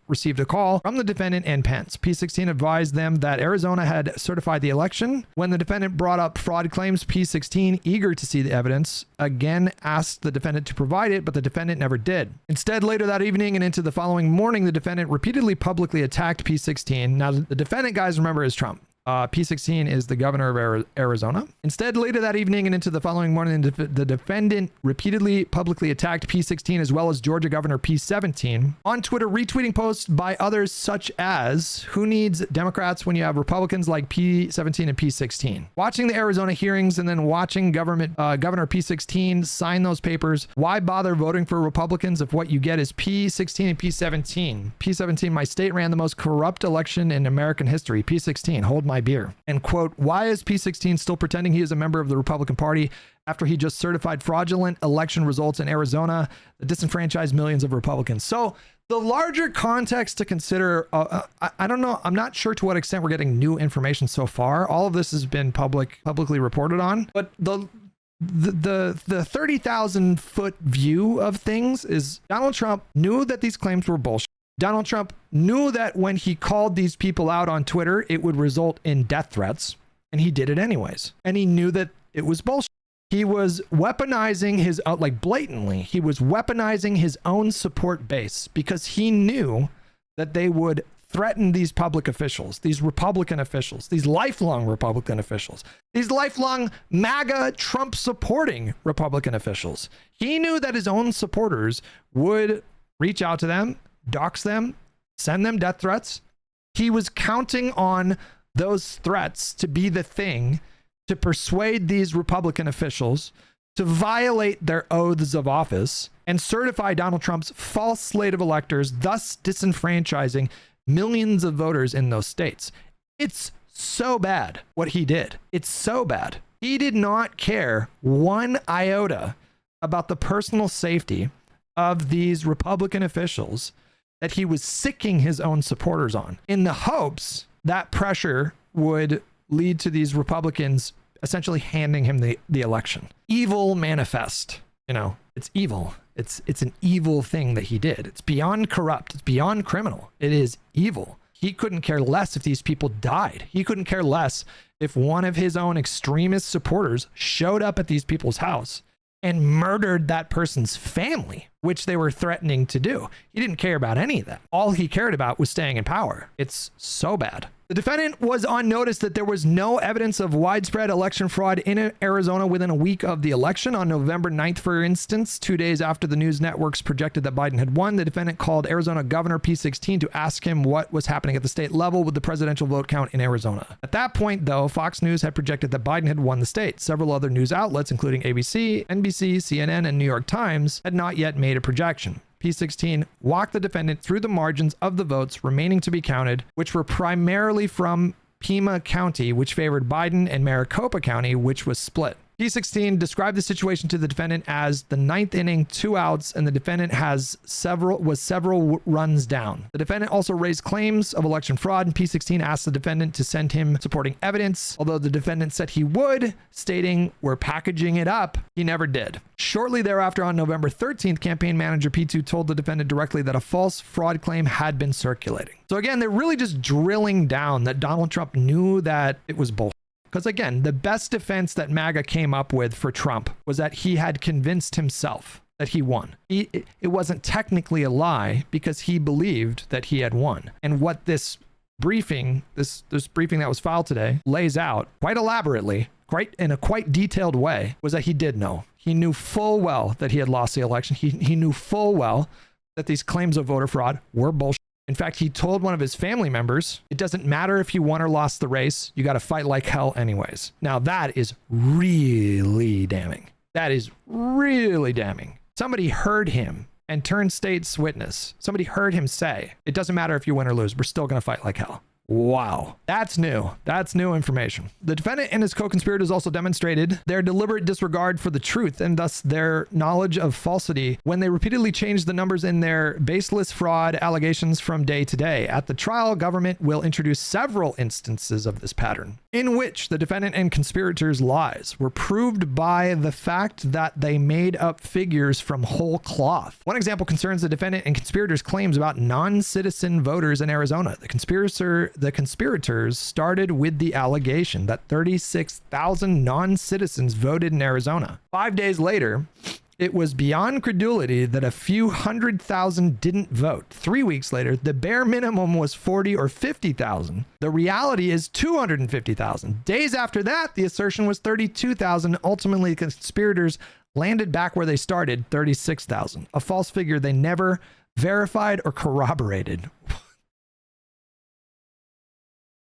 received a call from the defendant and Pence. P16 advised them that Arizona had certified the election. When the defendant brought up fraud claims, P16, eager to see the evidence, again asked the defendant to provide it, but the defendant never did. Instead, later that evening and into the following morning, the defendant repeatedly publicly attacked P16. Now, the defendant, guys, remember, is Trump. P16 is the governor of Arizona. Instead, later that evening and into the following morning, the defendant repeatedly publicly attacked P16 as well as Georgia Governor P17 on Twitter, retweeting posts by others such as, "Who needs Democrats when you have Republicans like P17 and P16?" Watching the Arizona hearings and then watching Governor P16 sign those papers, why bother voting for Republicans if what you get is P16 and P17? P17, my state ran the most corrupt election in American history. P16, hold my my beer. And quote, why is P16 still pretending he is a member of the Republican Party after he just certified fraudulent election results in Arizona that disenfranchised millions of Republicans? So the larger context to consider, I don't know. I'm not sure to what extent we're getting new information so far. All of this has been publicly reported on, but the 30,000 foot view of things is Donald Trump knew that these claims were bullshit. Donald Trump knew that when he called these people out on Twitter, it would result in death threats, and he did it anyways. And he knew that it was bullshit. He was weaponizing his, blatantly, he was weaponizing his own support base because he knew that they would threaten these public officials, these Republican officials, these lifelong Republican officials, these lifelong MAGA Trump supporting Republican officials. He knew that his own supporters would reach out to them, dox them, send them death threats. He was counting on those threats to be the thing to persuade these Republican officials to violate their oaths of office and certify Donald Trump's false slate of electors, thus disenfranchising millions of voters in those states. It's so bad what he did. It's so bad. He did not care one iota about the personal safety of these Republican officials that he was sicking his own supporters on in the hopes that pressure would lead to these Republicans essentially handing him the election. Evil manifest, it's evil. It's an evil thing that he did. It's beyond corrupt. It's beyond criminal. It is evil. He couldn't care less if these people died. He couldn't care less if one of his own extremist supporters showed up at these people's house and murdered that person's family, which they were threatening to do. He didn't care about any of that. All he cared about was staying in power. It's so bad. The defendant was on notice that there was no evidence of widespread election fraud in Arizona within a week of the election. On November 9th, for instance, 2 days after the news networks projected that Biden had won, the defendant called Arizona Governor P16 to ask him what was happening at the state level with the presidential vote count in Arizona. At that point, though, Fox News had projected that Biden had won the state. Several other news outlets, including ABC, NBC, CNN, and New York Times, had not yet made a projection. P16 walked the defendant through the margins of the votes remaining to be counted, which were primarily from Pima County, which favored Biden, and Maricopa County, which was split. P16 described the situation to the defendant as the ninth inning, 2 outs, and the defendant was several runs down. The defendant also raised claims of election fraud, and P16 asked the defendant to send him supporting evidence. Although the defendant said he would, stating, "We're packaging it up," he never did. Shortly thereafter, on November 13th, campaign manager P2 told the defendant directly that a false fraud claim had been circulating. So again, they're really just drilling down that Donald Trump knew that it was bullshit. Because again, the best defense that MAGA came up with for Trump was that he had convinced himself that he won. It wasn't technically a lie because he believed that he had won. And what this briefing, this briefing that was filed today, lays out quite elaborately, in a quite detailed way, was that he did know. He knew full well that he had lost the election. He knew full well that these claims of voter fraud were bullshit. In fact, he told one of his family members, it doesn't matter if you won or lost the race, you got to fight like hell anyways. Now that is really damning. That is really damning. Somebody heard him and turned state's witness. Somebody heard him say, it doesn't matter if you win or lose, we're still going to fight like hell. Wow. That's new. That's new information. The defendant and his co-conspirators also demonstrated their deliberate disregard for the truth and thus their knowledge of falsity when they repeatedly changed the numbers in their baseless fraud allegations from day to day. At the trial, government will introduce several instances of this pattern in which the defendant and conspirators' lies were proved by the fact that they made up figures from whole cloth. One example concerns the defendant and conspirators' claims about non-citizen voters in Arizona. The conspirators started with the allegation that 36,000 non-citizens voted in Arizona. 5 days later, it was beyond credulity that a few 100,000 didn't vote. 3 weeks later, the bare minimum was 40 or 50,000. The reality is 250,000. Days after that, the assertion was 32,000. Ultimately, the conspirators landed back where they started, 36,000, a false figure they never verified or corroborated.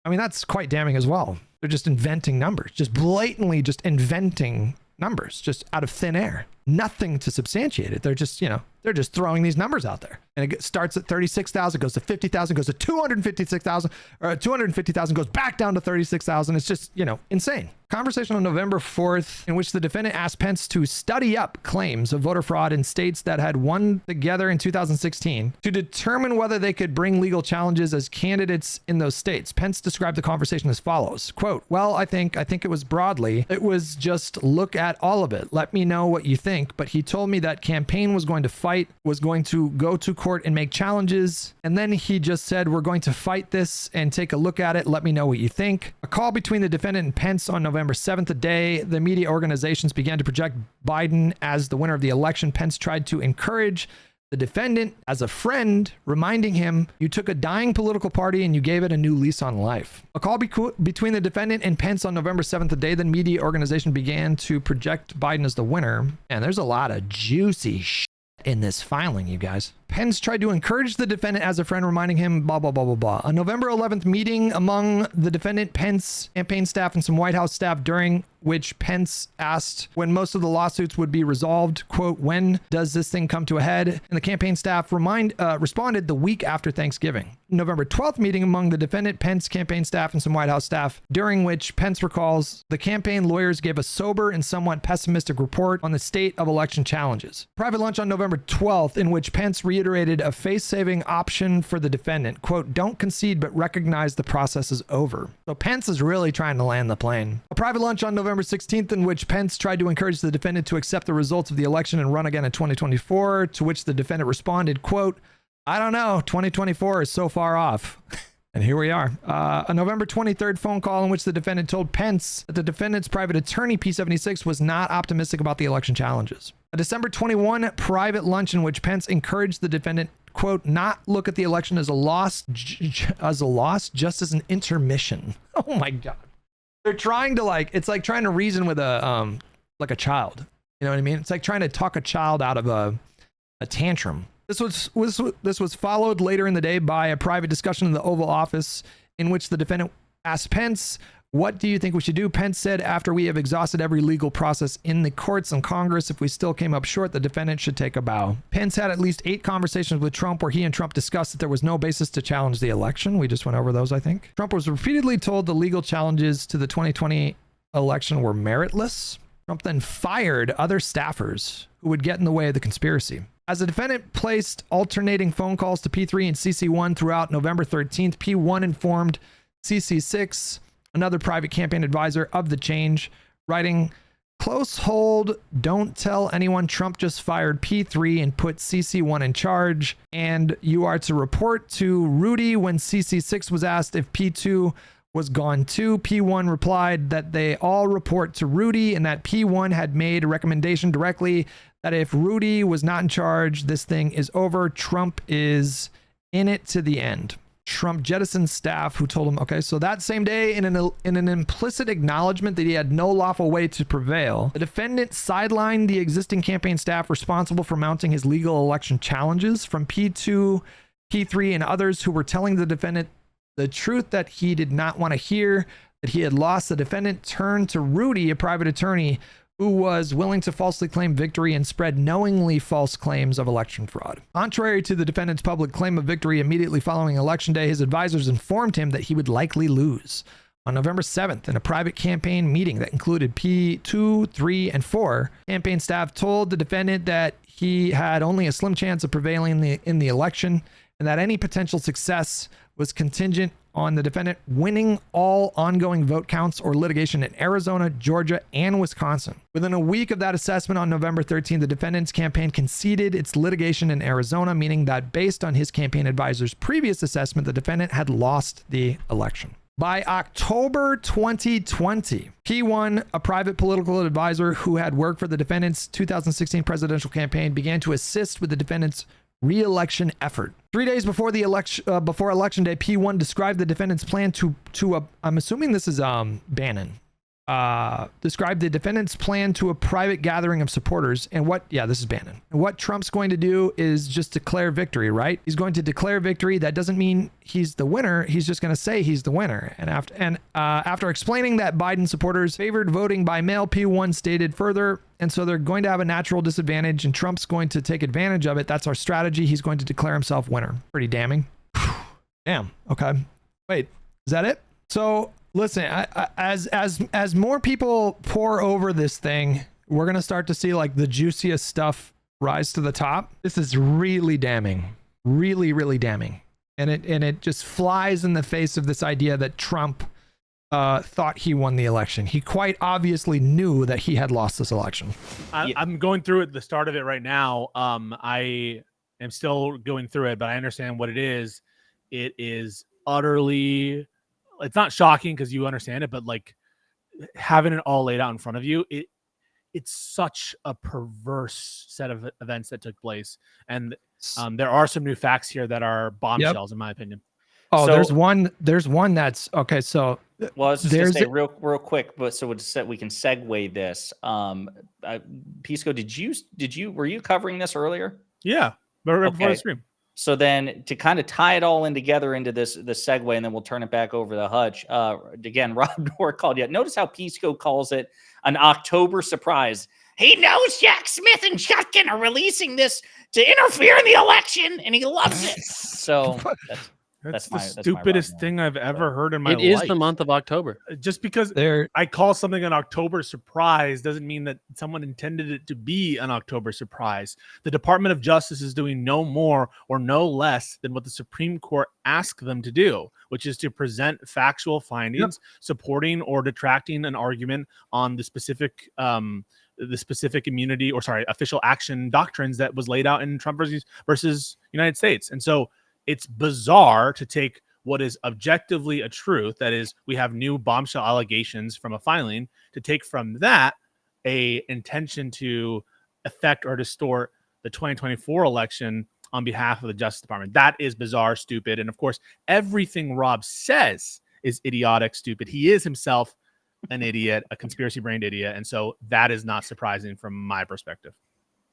I mean, that's quite damning as well. They're just inventing numbers, just blatantly just inventing numbers, just out of thin air. nothing to substantiate it. They're just, they're just throwing these numbers out there. And it starts at 36,000, goes to 50,000, goes to 256,000, or 250,000, goes back down to 36,000. It's just, insane. Conversation on November 4th, in which the defendant asked Pence to study up claims of voter fraud in states that had won together in 2016 to determine whether they could bring legal challenges as candidates in those states. Pence described the conversation as follows, quote, well, I think it was broadly, it was just look at all of it. Let me know what you think. But he told me that campaign was going to fight, was going to go to court and make challenges. And then he just said, we're going to fight this and take a look at it. Let me know what you think. A call between the defendant and Pence on November 7th, a day the media organizations began to project Biden as the winner of the election. Pence tried to encourage the defendant as a friend, reminding him, you took a dying political party and you gave it a new lease on life. A call between the defendant and Pence on November 7th, the day the media organization began to project Biden as the winner. And there's a lot of juicy shit in this filing, you guys. Pence tried to encourage the defendant as a friend, reminding him blah, blah, blah, blah, blah. A November 11th meeting among the defendant, Pence, campaign staff, and some White House staff, during which Pence asked when most of the lawsuits would be resolved. Quote, when does this thing come to a head? And the campaign staff responded the week after Thanksgiving. November 12th meeting among the defendant, Pence, campaign staff, and some White House staff, during which Pence recalls the campaign lawyers gave a sober and somewhat pessimistic report on the state of election challenges. Private lunch on November 12th, in which Pence reiterated a face-saving option for the defendant. Quote, don't concede, but recognize the process is over. So Pence is really trying to land the plane. A private lunch on November 16th, in which Pence tried to encourage the defendant to accept the results of the election and run again in 2024, to which the defendant responded, quote, I don't know, 2024 is so far off. And here we are. A November 23rd phone call in which the defendant told Pence that the defendant's private attorney, P76, was not optimistic about the election challenges. A December 21 private lunch in which Pence encouraged the defendant, quote, not look at the election as a loss, just as an intermission. Oh my God. They're trying to it's like trying to reason with a child. You know what I mean? It's like trying to talk a child out of a tantrum. This was followed later in the day by a private discussion in the Oval Office in which the defendant asked Pence, what do you think we should do? Pence said, after we have exhausted every legal process in the courts and Congress, if we still came up short, the defendant should take a bow. Pence had at least 8 conversations with Trump where he and Trump discussed that there was no basis to challenge the election. We just went over those, I think. Trump was repeatedly told the legal challenges to the 2020 election were meritless. Trump then fired other staffers who would get in the way of the conspiracy. As the defendant placed alternating phone calls to P3 and CC1 throughout November 13th, P1 informed CC6, another private campaign advisor, of the change, writing, close hold, don't tell anyone Trump just fired P3 and put CC1 in charge, and you are to report to Rudy. When CC6 was asked if P2 was gone too, P1 replied that they all report to Rudy and that P1 had made a recommendation directly that if Rudy was not in charge, this thing is over. Trump is in it to the end. Trump jettisoned staff who told him, okay, so that same day, in an implicit acknowledgement that he had no lawful way to prevail, the defendant sidelined the existing campaign staff responsible for mounting his legal election challenges from P2, P3, and others who were telling the defendant the truth that he did not want to hear, that he had lost. The defendant turned to Rudy, a private attorney, who was willing to falsely claim victory and spread knowingly false claims of election fraud. Contrary to the defendant's public claim of victory immediately following Election Day, his advisors informed him that he would likely lose. On November 7th, in a private campaign meeting that included P2, 3, and 4, campaign staff told the defendant that he had only a slim chance of prevailing in the election and that any potential success was contingent on the defendant winning all ongoing vote counts or litigation in Arizona, Georgia, and Wisconsin. Within a week of that assessment on November 13th, the defendant's campaign conceded its litigation in Arizona, meaning that based on his campaign advisor's previous assessment, the defendant had lost the election. By October 2020, P1, a private political advisor who had worked for the defendant's 2016 presidential campaign, began to assist with the defendant's re-election effort. 3 days before the election, before Election Day, P1 described the defendant's plan to I'm assuming this is Bannon. described the defendant's plan to a private gathering of supporters and this is Bannon. And what Trump's going to do is just declare victory, right? He's going to declare victory. That doesn't mean he's the winner. He's just going to say he's the winner. And after explaining that Biden supporters favored voting by mail, P1 stated further, and so they're going to have a natural disadvantage and Trump's going to take advantage of it. That's our strategy. He's going to declare himself winner. Pretty damning. Damn. Okay. Wait, is that it? So listen, as more people pour over this thing, we're gonna start to see like the juiciest stuff rise to the top. This is really damning, really, really damning, and it just flies in the face of this idea that Trump thought he won the election. He quite obviously knew that he had lost this election. I'm going through it, the start of it right now. I am still going through it, but I understand what it is. It is utterly. It's not shocking because you understand it, but like having it all laid out in front of you, it's such a perverse set of events that took place. And there are some new facts here that are bombshells, in my opinion. Oh, so, there's one that's okay. So, well, I was just gonna say real quick, but so we can segue this. Pisco, were you covering this earlier? Yeah, but right before the stream. So then to kind of tie it all in together into this segue, and then we'll turn it back over to Hutch. Again, Rob Noor called you. Notice how Pisco calls it an October surprise. He knows Jack Smith and Shotgun are releasing this to interfere in the election, and he loves it. So that's the stupidest thing I've ever heard in my life. It is the month of October. Just because I call something an October surprise doesn't mean that someone intended it to be an October surprise. The Department of Justice is doing no more or no less than what the Supreme Court asked them to do, which is to present factual findings supporting or detracting an argument on the specific immunity official action doctrines that was laid out in Trump versus United States. And so it's bizarre to take what is objectively a truth, that is, we have new bombshell allegations from a filing, to take from that a intention to affect or distort the 2024 election on behalf of the Justice Department. That is bizarre, stupid. And of course, everything Rob says is idiotic, stupid. He is himself an idiot, a conspiracy-brained idiot. And so that is not surprising from my perspective.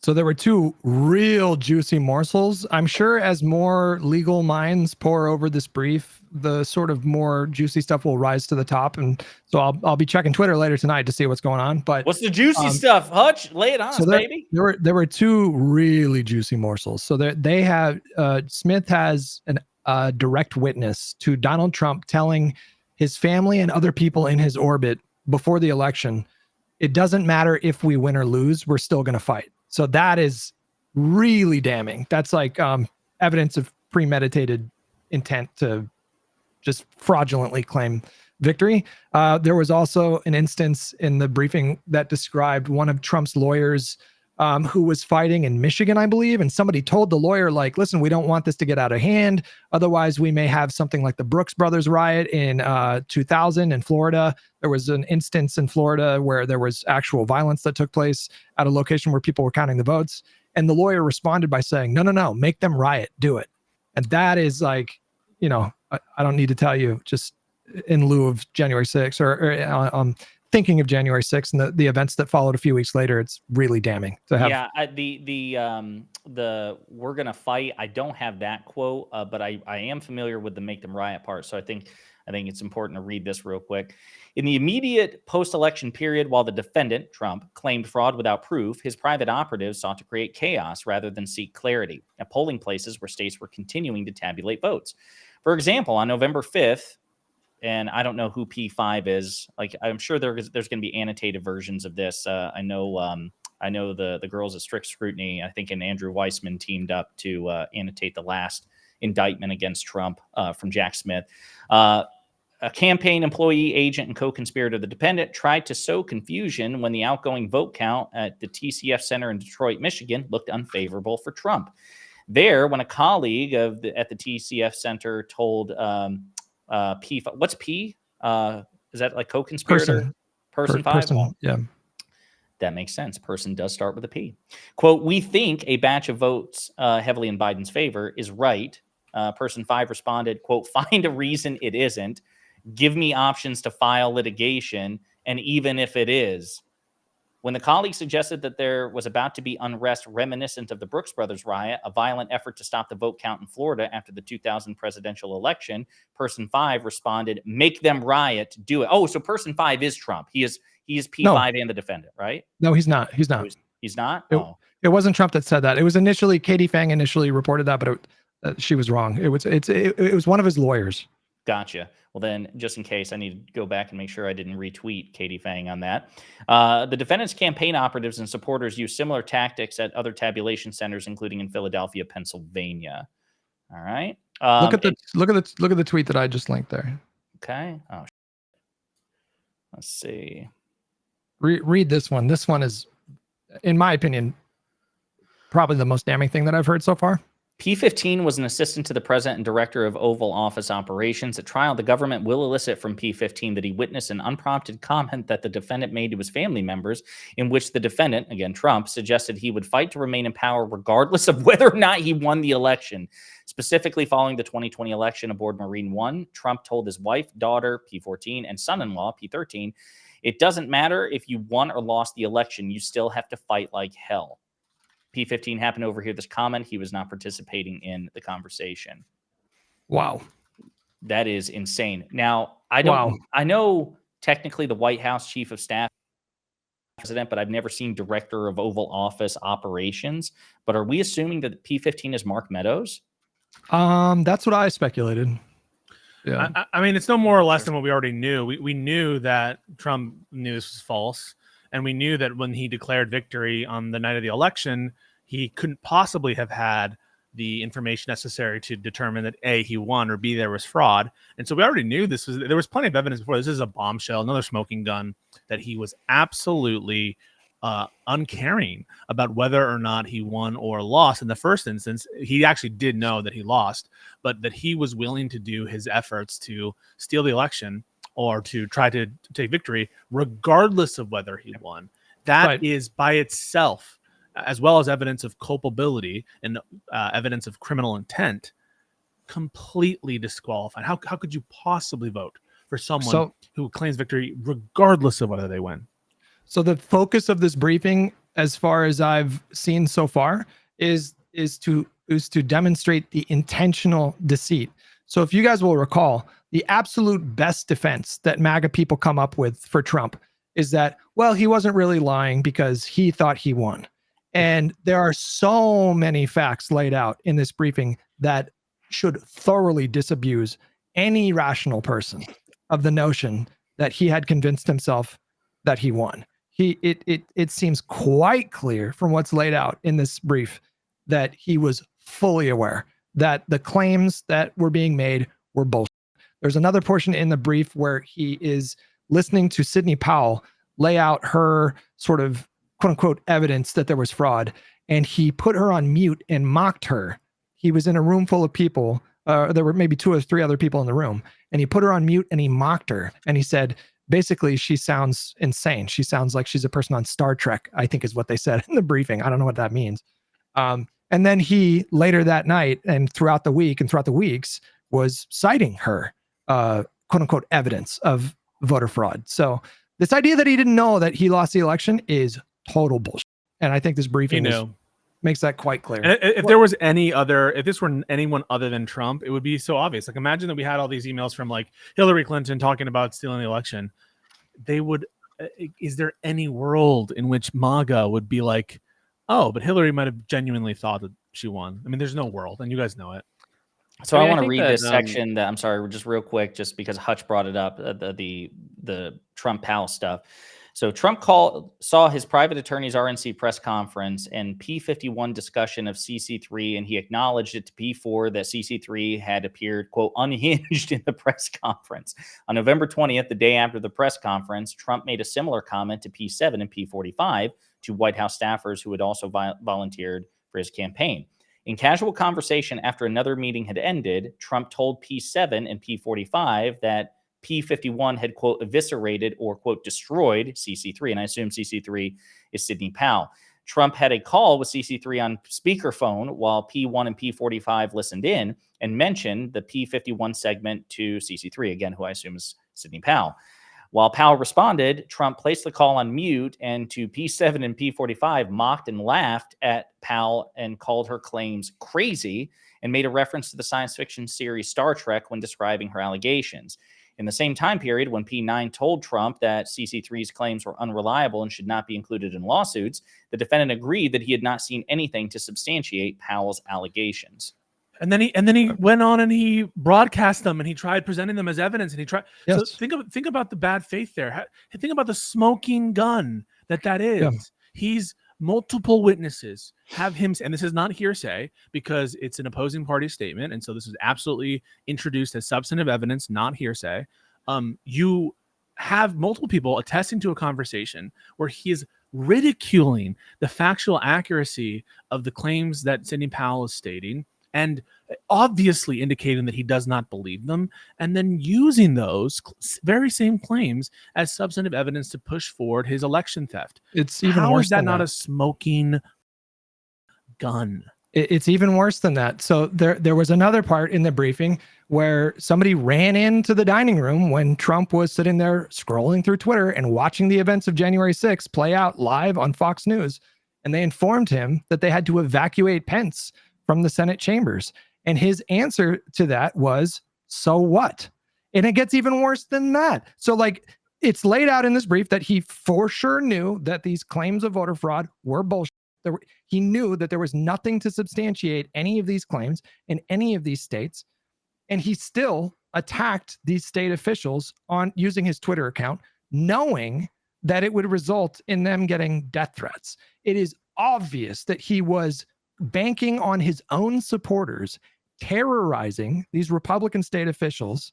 So there were two real juicy morsels. I'm sure as more legal minds pour over this brief, the sort of more juicy stuff will rise to the top. And so I'll be checking Twitter later tonight to see what's going on. But what's the juicy stuff, Hutch? Lay it on us, baby. There were two really juicy morsels. So they have Smith has a direct witness to Donald Trump telling his family and other people in his orbit before the election, it doesn't matter if we win or lose, we're still going to fight. So that is really damning. That's like evidence of premeditated intent to just fraudulently claim victory. There was also an instance in the briefing that described one of Trump's lawyers who was fighting in Michigan, I believe. And somebody told the lawyer, like, listen, we don't want this to get out of hand. Otherwise, we may have something like the Brooks Brothers riot in 2000 in Florida. There was an instance in Florida where there was actual violence that took place at a location where people were counting the votes. And the lawyer responded by saying, no, make them riot, do it. And that is like, you know, I don't need to tell you, just in lieu of January 6th or thinking of January 6th and the events that followed a few weeks later, it's really damning to have. Yeah, the we're gonna fight. I don't have that quote, but I am familiar with the make them riot part. So I think it's important to read this real quick. In the immediate post-election period, while the defendant, Trump, claimed fraud without proof, his private operatives sought to create chaos rather than seek clarity at polling places where states were continuing to tabulate votes. For example, on November 5th, and I don't know who P5 is. Like, I'm sure there's going to be annotated versions of this. I know the girls at Strict Scrutiny, I think, and Andrew Weissman teamed up to annotate the last indictment against Trump from Jack Smith. A campaign employee, agent, and co-conspirator of the defendant tried to sow confusion when the outgoing vote count at the TCF Center in Detroit, Michigan, looked unfavorable for Trump. There, when a colleague at the TCF Center told P, what's P? Is that like co-conspirator? Person 5? Person, yeah. That makes sense. Person does start with a P. Quote, we think a batch of votes heavily in Biden's favor is right. Person 5 responded, quote, find a reason it isn't. Give me options to file litigation. And even if it is, when the colleague suggested that there was about to be unrest reminiscent of the Brooks Brothers riot, a violent effort to stop the vote count in Florida after the 2000 presidential election, person 5 responded, "Make them riot, do it." Oh, so person 5 is Trump. He is P5 and the defendant, right? No, he's not. He's not. He's not? It wasn't Trump that said that. It was initially Katie Phang initially reported that, but she was wrong. It was one of his lawyers. Gotcha. Well, then, just in case, I need to go back and make sure I didn't retweet Katie Phang on that. The defendant's campaign operatives and supporters used similar tactics at other tabulation centers, including in Philadelphia, Pennsylvania. All right. Look at the tweet that I just linked there. Okay. Oh, let's see. Read this one. This one is, in my opinion, probably the most damning thing that I've heard so far. P15 was an assistant to the president and director of Oval Office operations. At trial, the government will elicit from P15 that he witnessed an unprompted comment that the defendant made to his family members, in which the defendant, again Trump, suggested he would fight to remain in power regardless of whether or not he won the election. Specifically, following the 2020 election aboard Marine One, Trump told his wife, daughter, P14, and son-in-law, P13, "It doesn't matter if you won or lost the election, you still have to fight like hell." P15 happened to overhear this comment. He was not participating in the conversation. Wow. That is insane. Now, I know technically the White House chief of staff president, but I've never seen director of Oval Office operations. But are we assuming that P15 is Mark Meadows? That's what I speculated. Yeah. I mean, it's no more or less than what we already knew. We knew that Trump knew this was false. And we knew that when he declared victory on the night of the election, he couldn't possibly have had the information necessary to determine that A, he won, or B, there was fraud. And so we already knew there was plenty of evidence before. This is a bombshell, another smoking gun, that he was absolutely uncaring about whether or not he won or lost. In the first instance, he actually did know that he lost, but that he was willing to do his efforts to steal the election or to try to take victory, regardless of whether he won. That is by itself, as well as evidence of culpability and evidence of criminal intent, completely disqualified. How could you possibly vote for someone who claims victory regardless of whether they win? So the focus of this briefing, as far as I've seen so far, is to demonstrate the intentional deceit. So if you guys will recall, the absolute best defense that MAGA people come up with for Trump is that, well, he wasn't really lying because he thought he won. And there are so many facts laid out in this briefing that should thoroughly disabuse any rational person of the notion that he had convinced himself that he won. It seems quite clear from what's laid out in this brief that he was fully aware that the claims that were being made were bullshit. There's another portion in the brief where he is listening to Sidney Powell lay out her sort of quote unquote evidence that there was fraud, and he put her on mute and mocked her. He was in a room full of people. There were maybe 2 or 3 other people in the room, and he put her on mute and he mocked her. And he said, basically, she sounds insane. She sounds like she's a person on Star Trek, I think is what they said in the briefing. I don't know what that means. And then he later that night and throughout the week and throughout the weeks was citing her quote unquote evidence of voter fraud. So this idea that he didn't know that he lost the election is total bullshit. And I think this briefing makes that quite clear. And if there was if this were anyone other than Trump, it would be so obvious. Like, imagine that we had all these emails from like Hillary Clinton talking about stealing the election. Is there any world in which MAGA would be like, oh, but Hillary might have genuinely thought that she won? I mean, there's no world, and you guys know it. So I want to read this section that, I'm sorry, just real quick, just because Hutch brought it up, the Trump Powell stuff. So Trump saw his private attorney's RNC press conference and P51 discussion of CC3, and he acknowledged it to P4 that CC3 had appeared, quote, unhinged in the press conference. On November 20th, the day after the press conference, Trump made a similar comment to P7 and P45 to White House staffers who had also volunteered for his campaign. In casual conversation after another meeting had ended, Trump told P7 and P45 that P51 had, quote, eviscerated or, quote, destroyed CC3. And I assume CC3 is Sidney Powell. Trump had a call with CC3 on speakerphone while P1 and P45 listened in and mentioned the P51 segment to CC3, again, who I assume is Sidney Powell. While Powell responded, Trump placed the call on mute, and to P7 and P45 mocked and laughed at Powell and called her claims crazy and made a reference to the science fiction series Star Trek when describing her allegations. In the same time period, when P9 told Trump that CC3's claims were unreliable and should not be included in lawsuits, the defendant agreed that he had not seen anything to substantiate Powell's allegations. And then he went on and he broadcast them and he tried presenting them as evidence and he tried. Yes. So think about the bad faith there. Think about the smoking gun that is. Yeah. He's multiple witnesses have him, and this is not hearsay because it's an opposing party statement, and so this is absolutely introduced as substantive evidence, not hearsay. You have multiple people attesting to a conversation where he is ridiculing the factual accuracy of the claims that Sidney Powell is stating, and obviously indicating that he does not believe them, and then using those very same claims as substantive evidence to push forward his election theft. It's even How worse is that than not that. a smoking gun? It's even worse than that. So there was another part in the briefing where somebody ran into the dining room when Trump was sitting there scrolling through Twitter and watching the events of January 6th play out live on Fox News. And they informed him that they had to evacuate Pence from the Senate chambers. And his answer to that was, so what? And it gets even worse than that. So like, it's laid out in this brief that he for sure knew that these claims of voter fraud were bullshit. He knew that there was nothing to substantiate any of these claims in any of these states. And he still attacked these state officials on using his Twitter account, knowing that it would result in them getting death threats. It is obvious that he was banking on his own supporters, terrorizing these Republican state officials,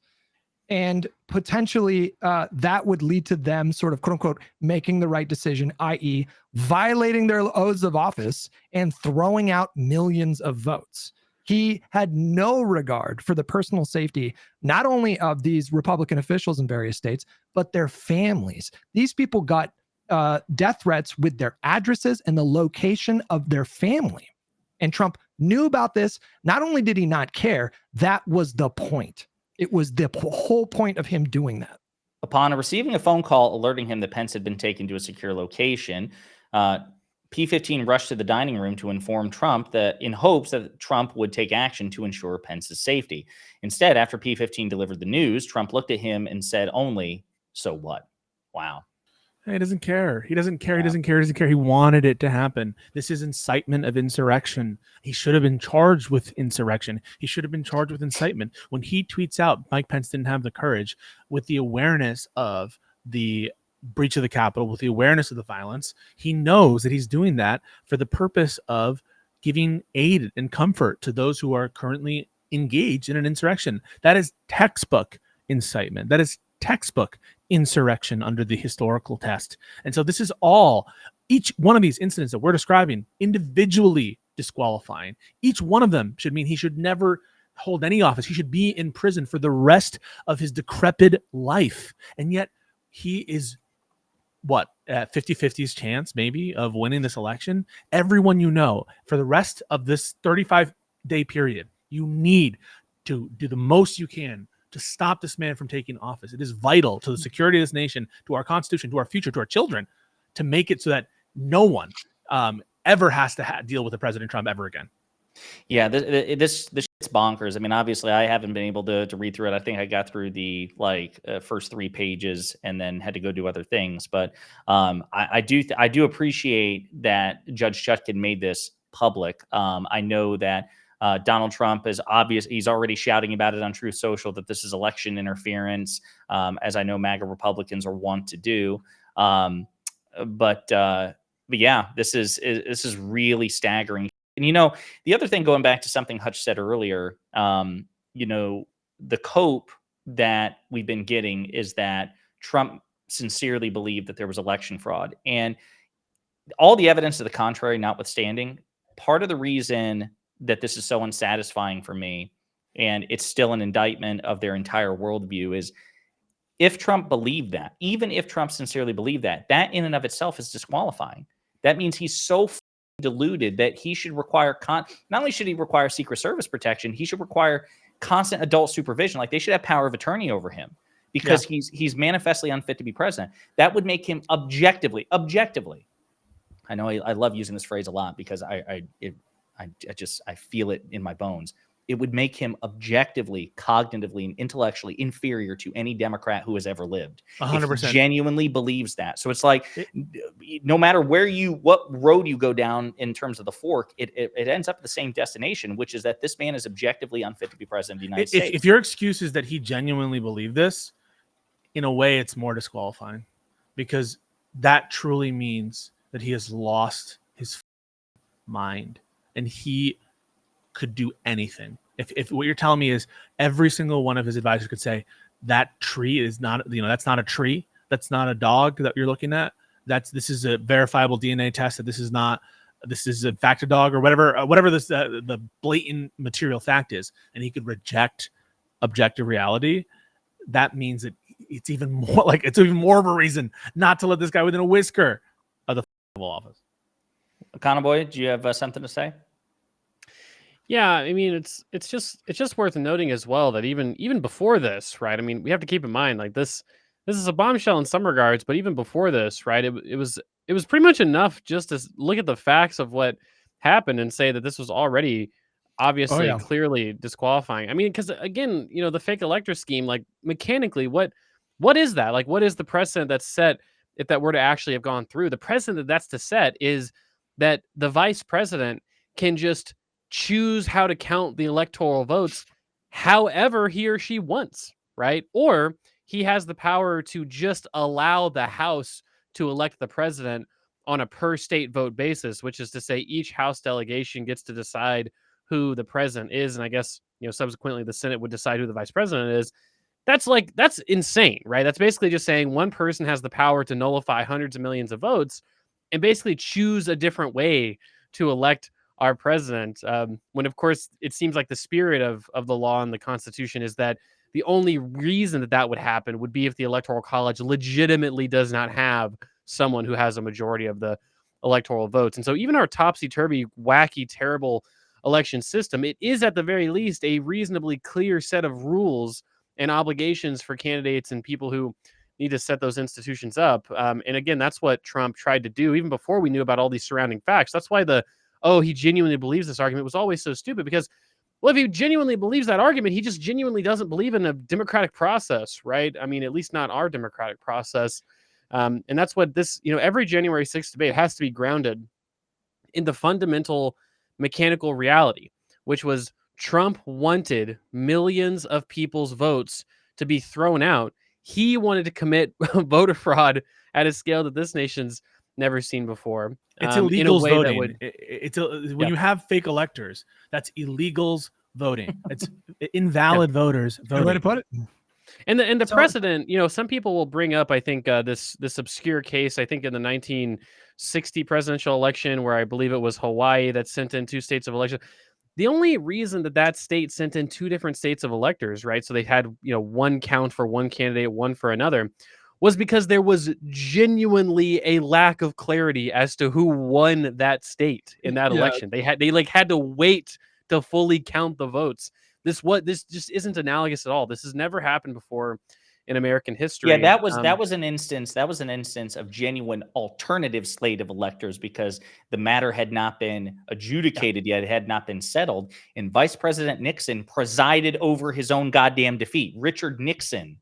and potentially that would lead to them sort of, quote unquote, making the right decision, i.e. violating their oaths of office and throwing out millions of votes. He had no regard for the personal safety, not only of these Republican officials in various states, but their families. These people got death threats with their addresses and the location of their family. And Trump knew about this. Not only did he not care, that was the point. It was the whole point of him doing that. Upon receiving a phone call alerting him that Pence had been taken to a secure location, P15 rushed to the dining room to inform Trump that in hopes that Trump would take action to ensure Pence's safety. Instead, after P15 delivered the news, Trump looked at him and said only, so what? Wow. He doesn't care. He doesn't care. He doesn't care. He doesn't care. He wanted it to happen. This is incitement of insurrection. He should have been charged with insurrection. He should have been charged with incitement. When he tweets out, Mike Pence didn't have the courage, with the awareness of the breach of the Capitol, with the awareness of the violence, he knows that he's doing that for the purpose of giving aid and comfort to those who are currently engaged in an insurrection. That is textbook incitement. That is textbook insurrection under the historical test. And so this is all, each one of these incidents that we're describing, individually disqualifying. Each one of them should mean he should never hold any office. He should be in prison for the rest of his decrepit life. And yet he is, what, at 50-50's chance maybe of winning this election? Everyone you know, for the rest of this 35-day period, you need to do the most you can to stop this man from taking office. It is vital to the security of this nation, to our Constitution, to our future, to our children, to make it so that no one ever has to deal with a President Trump ever again. Yeah, this shit's bonkers. I mean, obviously, I haven't been able to read through it. I think I got through the first 3 pages and then had to go do other things. But I do appreciate that Judge Chutkan made this public. I know that Donald Trump is obvious. He's already shouting about it on Truth Social that this is election interference, as I know MAGA Republicans are wont to do. But yeah, this is really staggering. And, you know, the other thing, going back to something Hutch said earlier, you know, the cope that we've been getting is that Trump sincerely believed that there was election fraud. And all the evidence to the contrary notwithstanding, part of the reason that this is so unsatisfying for me, and it's still an indictment of their entire worldview, is if Trump believed that, even if Trump sincerely believed that, that in and of itself is disqualifying. That means he's so deluded that he should require not only should he require Secret Service protection, he should require constant adult supervision. Like, they should have power of attorney over him. because he's manifestly unfit to be president. That would make him objectively. I know I love using this phrase a lot because I feel it in my bones. It would make him objectively, cognitively, and intellectually inferior to any Democrat who has ever lived. 100%. If he genuinely believes that. So it's like, no matter what road you go down in terms of the fork, it ends up at the same destination, which is that this man is objectively unfit to be president of the United States. If your excuse is that he genuinely believed this, in a way, it's more disqualifying, because that truly means that he has lost his mind and he could do anything. If what you're telling me is every single one of his advisors could say that tree is not, that's not a tree, that's not a dog that you're looking at, this is a verifiable DNA test, that this is in fact a dog, or whatever this the blatant material fact is, and he could reject objective reality, that means that it's even more of a reason not to let this guy within a whisker of the Oval Office. Econoboi, do you have something to say? Yeah, I mean, it's just worth noting as well that even before this, right? I mean, we have to keep in mind, like, this is a bombshell in some regards, but even before this, right? It was pretty much enough just to look at the facts of what happened and say that this was already obviously clearly disqualifying. I mean, because again, the fake elector scheme, like, mechanically, what is that? Like, what is the precedent that's set if that were to actually have gone through? The precedent that's to set is that the vice president can just choose how to count the electoral votes however he or she wants, right? Or he has the power to just allow the House to elect the president on a per state vote basis, which is to say each House delegation gets to decide who the president is. And I guess, subsequently the Senate would decide who the vice president is. That's insane, right? That's basically just saying one person has the power to nullify hundreds of millions of votes and basically choose a different way to elect our president, when of course it seems like the spirit of the law and the Constitution is that the only reason that would happen would be if the Electoral College legitimately does not have someone who has a majority of the electoral votes. And so even our topsy-turvy, wacky, terrible election system, it is at the very least a reasonably clear set of rules and obligations for candidates and people who need to set those institutions up. And again, that's what Trump tried to do even before we knew about all these surrounding facts. That's why he genuinely believes this argument was always so stupid, because, well, if he genuinely believes that argument, he just genuinely doesn't believe in a democratic process, right? I mean, at least not our democratic process. And that's what this, every January 6th debate has to be grounded in the fundamental mechanical reality, which was Trump wanted millions of people's votes to be thrown out. He wanted to commit voter fraud at a scale that this nation's never seen before. It's illegals voting. When you have fake electors, that's illegals voting. It's invalid voters voting. Good way to put it. And the precedent, some people will bring up, I think, this obscure case, I think in the 1960 presidential election, where I believe it was Hawaii that sent in 2 states of election. The only reason that state sent in 2 different states of electors, right? So they had, one count for one candidate, one for another, was because there was genuinely a lack of clarity as to who won that state in that election. They had to wait to fully count the votes. This just isn't analogous at all. This has never happened before in American history. Yeah, that was an instance of genuine alternative slate of electors, because the matter had not been adjudicated yet. It had not been settled. And Vice President Nixon presided over his own goddamn defeat. Richard Nixon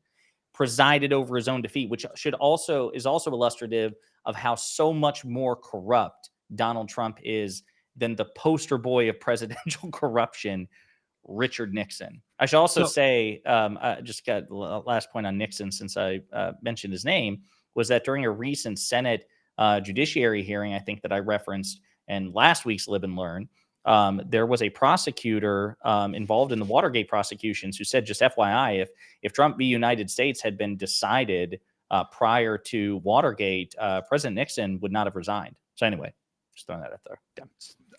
presided over his own defeat, which is also illustrative of how so much more corrupt Donald Trump is than the poster boy of presidential corruption, Richard Nixon. I should also say, just got last point on Nixon, since I mentioned his name, was that during a recent Senate judiciary hearing, I think that I referenced in last week's Lib Learn, there was a prosecutor involved in the Watergate prosecutions who said, just FYI, if Trump v. United States had been decided prior to Watergate, President Nixon would not have resigned. So anyway, just throwing that out there. Yeah.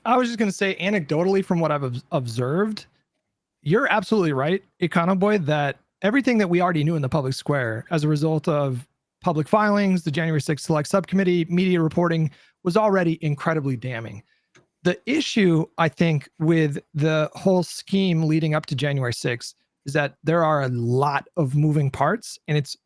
I was just going to say, anecdotally, from what I've observed, you're absolutely right, Econoboi, that everything that we already knew in the public square as a result of public filings, the January 6th Select Subcommittee, media reporting, was already incredibly damning. The issue, I think, with the whole scheme leading up to January 6th is that there are a lot of moving parts, and it's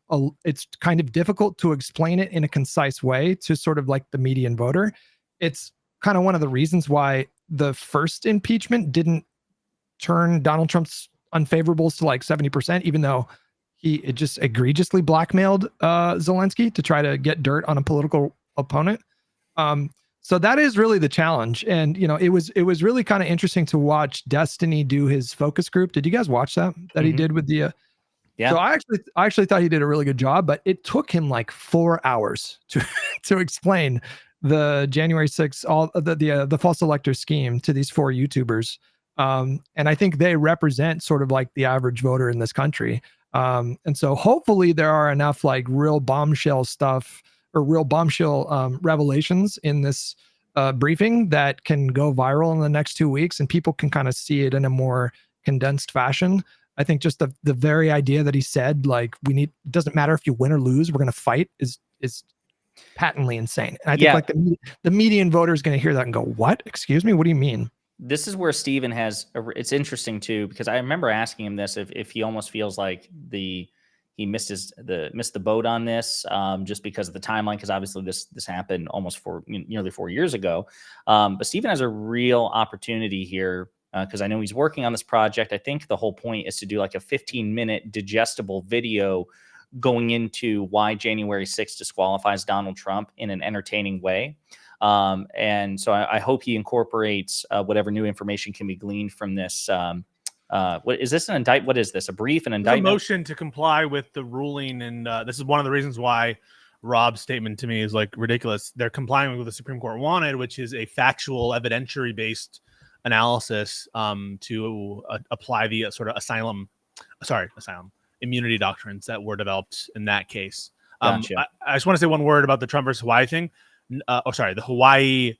kind of difficult to explain it in a concise way to sort of like the median voter. It's kind of one of the reasons why the first impeachment didn't turn Donald Trump's unfavorables to like 70%, even though it just egregiously blackmailed Zelensky to try to get dirt on a political opponent. So that is really the challenge. And, you know, it was really kind of interesting to watch Destiny do his focus group. Did you guys watch that he did with the, Yeah. So I actually thought he did a really good job, but it took him like 4 hours to explain the January 6th, all the false elector scheme to these 4 YouTubers. And I think they represent sort of like the average voter in this country. And so hopefully there are enough like real bombshell stuff or real bombshell revelations in this briefing that can go viral in the next 2 weeks, and people can kind of see it in a more condensed fashion. I think just the very idea that he said, like, it doesn't matter if you win or lose, we're going to fight is patently insane. And I think like the median voter is going to hear that and go, what? Excuse me? What do you mean? This is where Steven it's interesting too, because I remember asking him this, if he almost feels like he missed the boat on this, just because of the timeline, because obviously this happened almost nearly 4 years ago. But Steven has a real opportunity here, because I know he's working on this project. I think the whole point is to do like a 15-minute digestible video going into why January 6th disqualifies Donald Trump in an entertaining way. And so I hope he incorporates whatever new information can be gleaned from this. What is this, an indictment? What is this? A brief, an indictment? A motion to comply with the ruling. And this is one of the reasons why Rob's statement to me is like ridiculous. They're complying with what the Supreme Court wanted, which is a factual, evidentiary based analysis to apply the sort of asylum immunity doctrines that were developed in that case. Gotcha. I just want to say one word about the Trump versus Hawaii thing. The Hawaii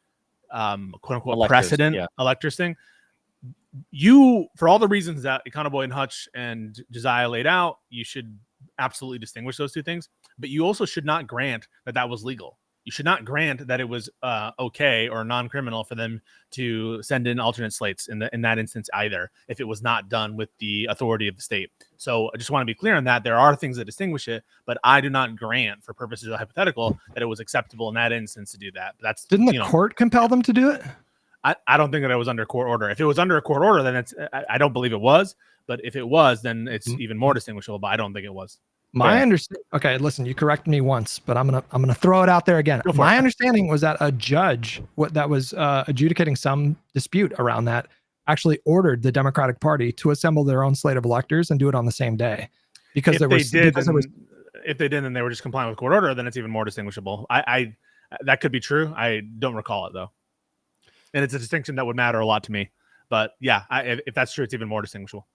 quote unquote precedent electors thing. You, for all the reasons that Econoboi and Hutch and Jessiah laid out, you should absolutely distinguish those two things. But you also should not grant that was legal. You should not grant that it was okay or non-criminal for them to send in alternate slates in that instance either, if it was not done with the authority of the state. So I just want to be clear on that. There are things that distinguish it, but I do not grant, for purposes of the hypothetical, that it was acceptable in that instance to do that. But didn't the court compel them to do it? I don't think that it was under court order. If it was under a court order, then I don't believe it was. But if it was, then it's even more distinguishable. But I don't think it was. My understanding. Okay, listen, you corrected me once, but I'm gonna throw it out there again. My understanding was that a judge that was adjudicating some dispute around that actually ordered the Democratic Party to assemble their own slate of electors and do it on the same day, because if they did, and they were just complying with court order, then it's even more distinguishable. I that could be true. I don't recall it though, and it's a distinction that would matter a lot to me. But yeah, if that's true, it's even more distinguishable.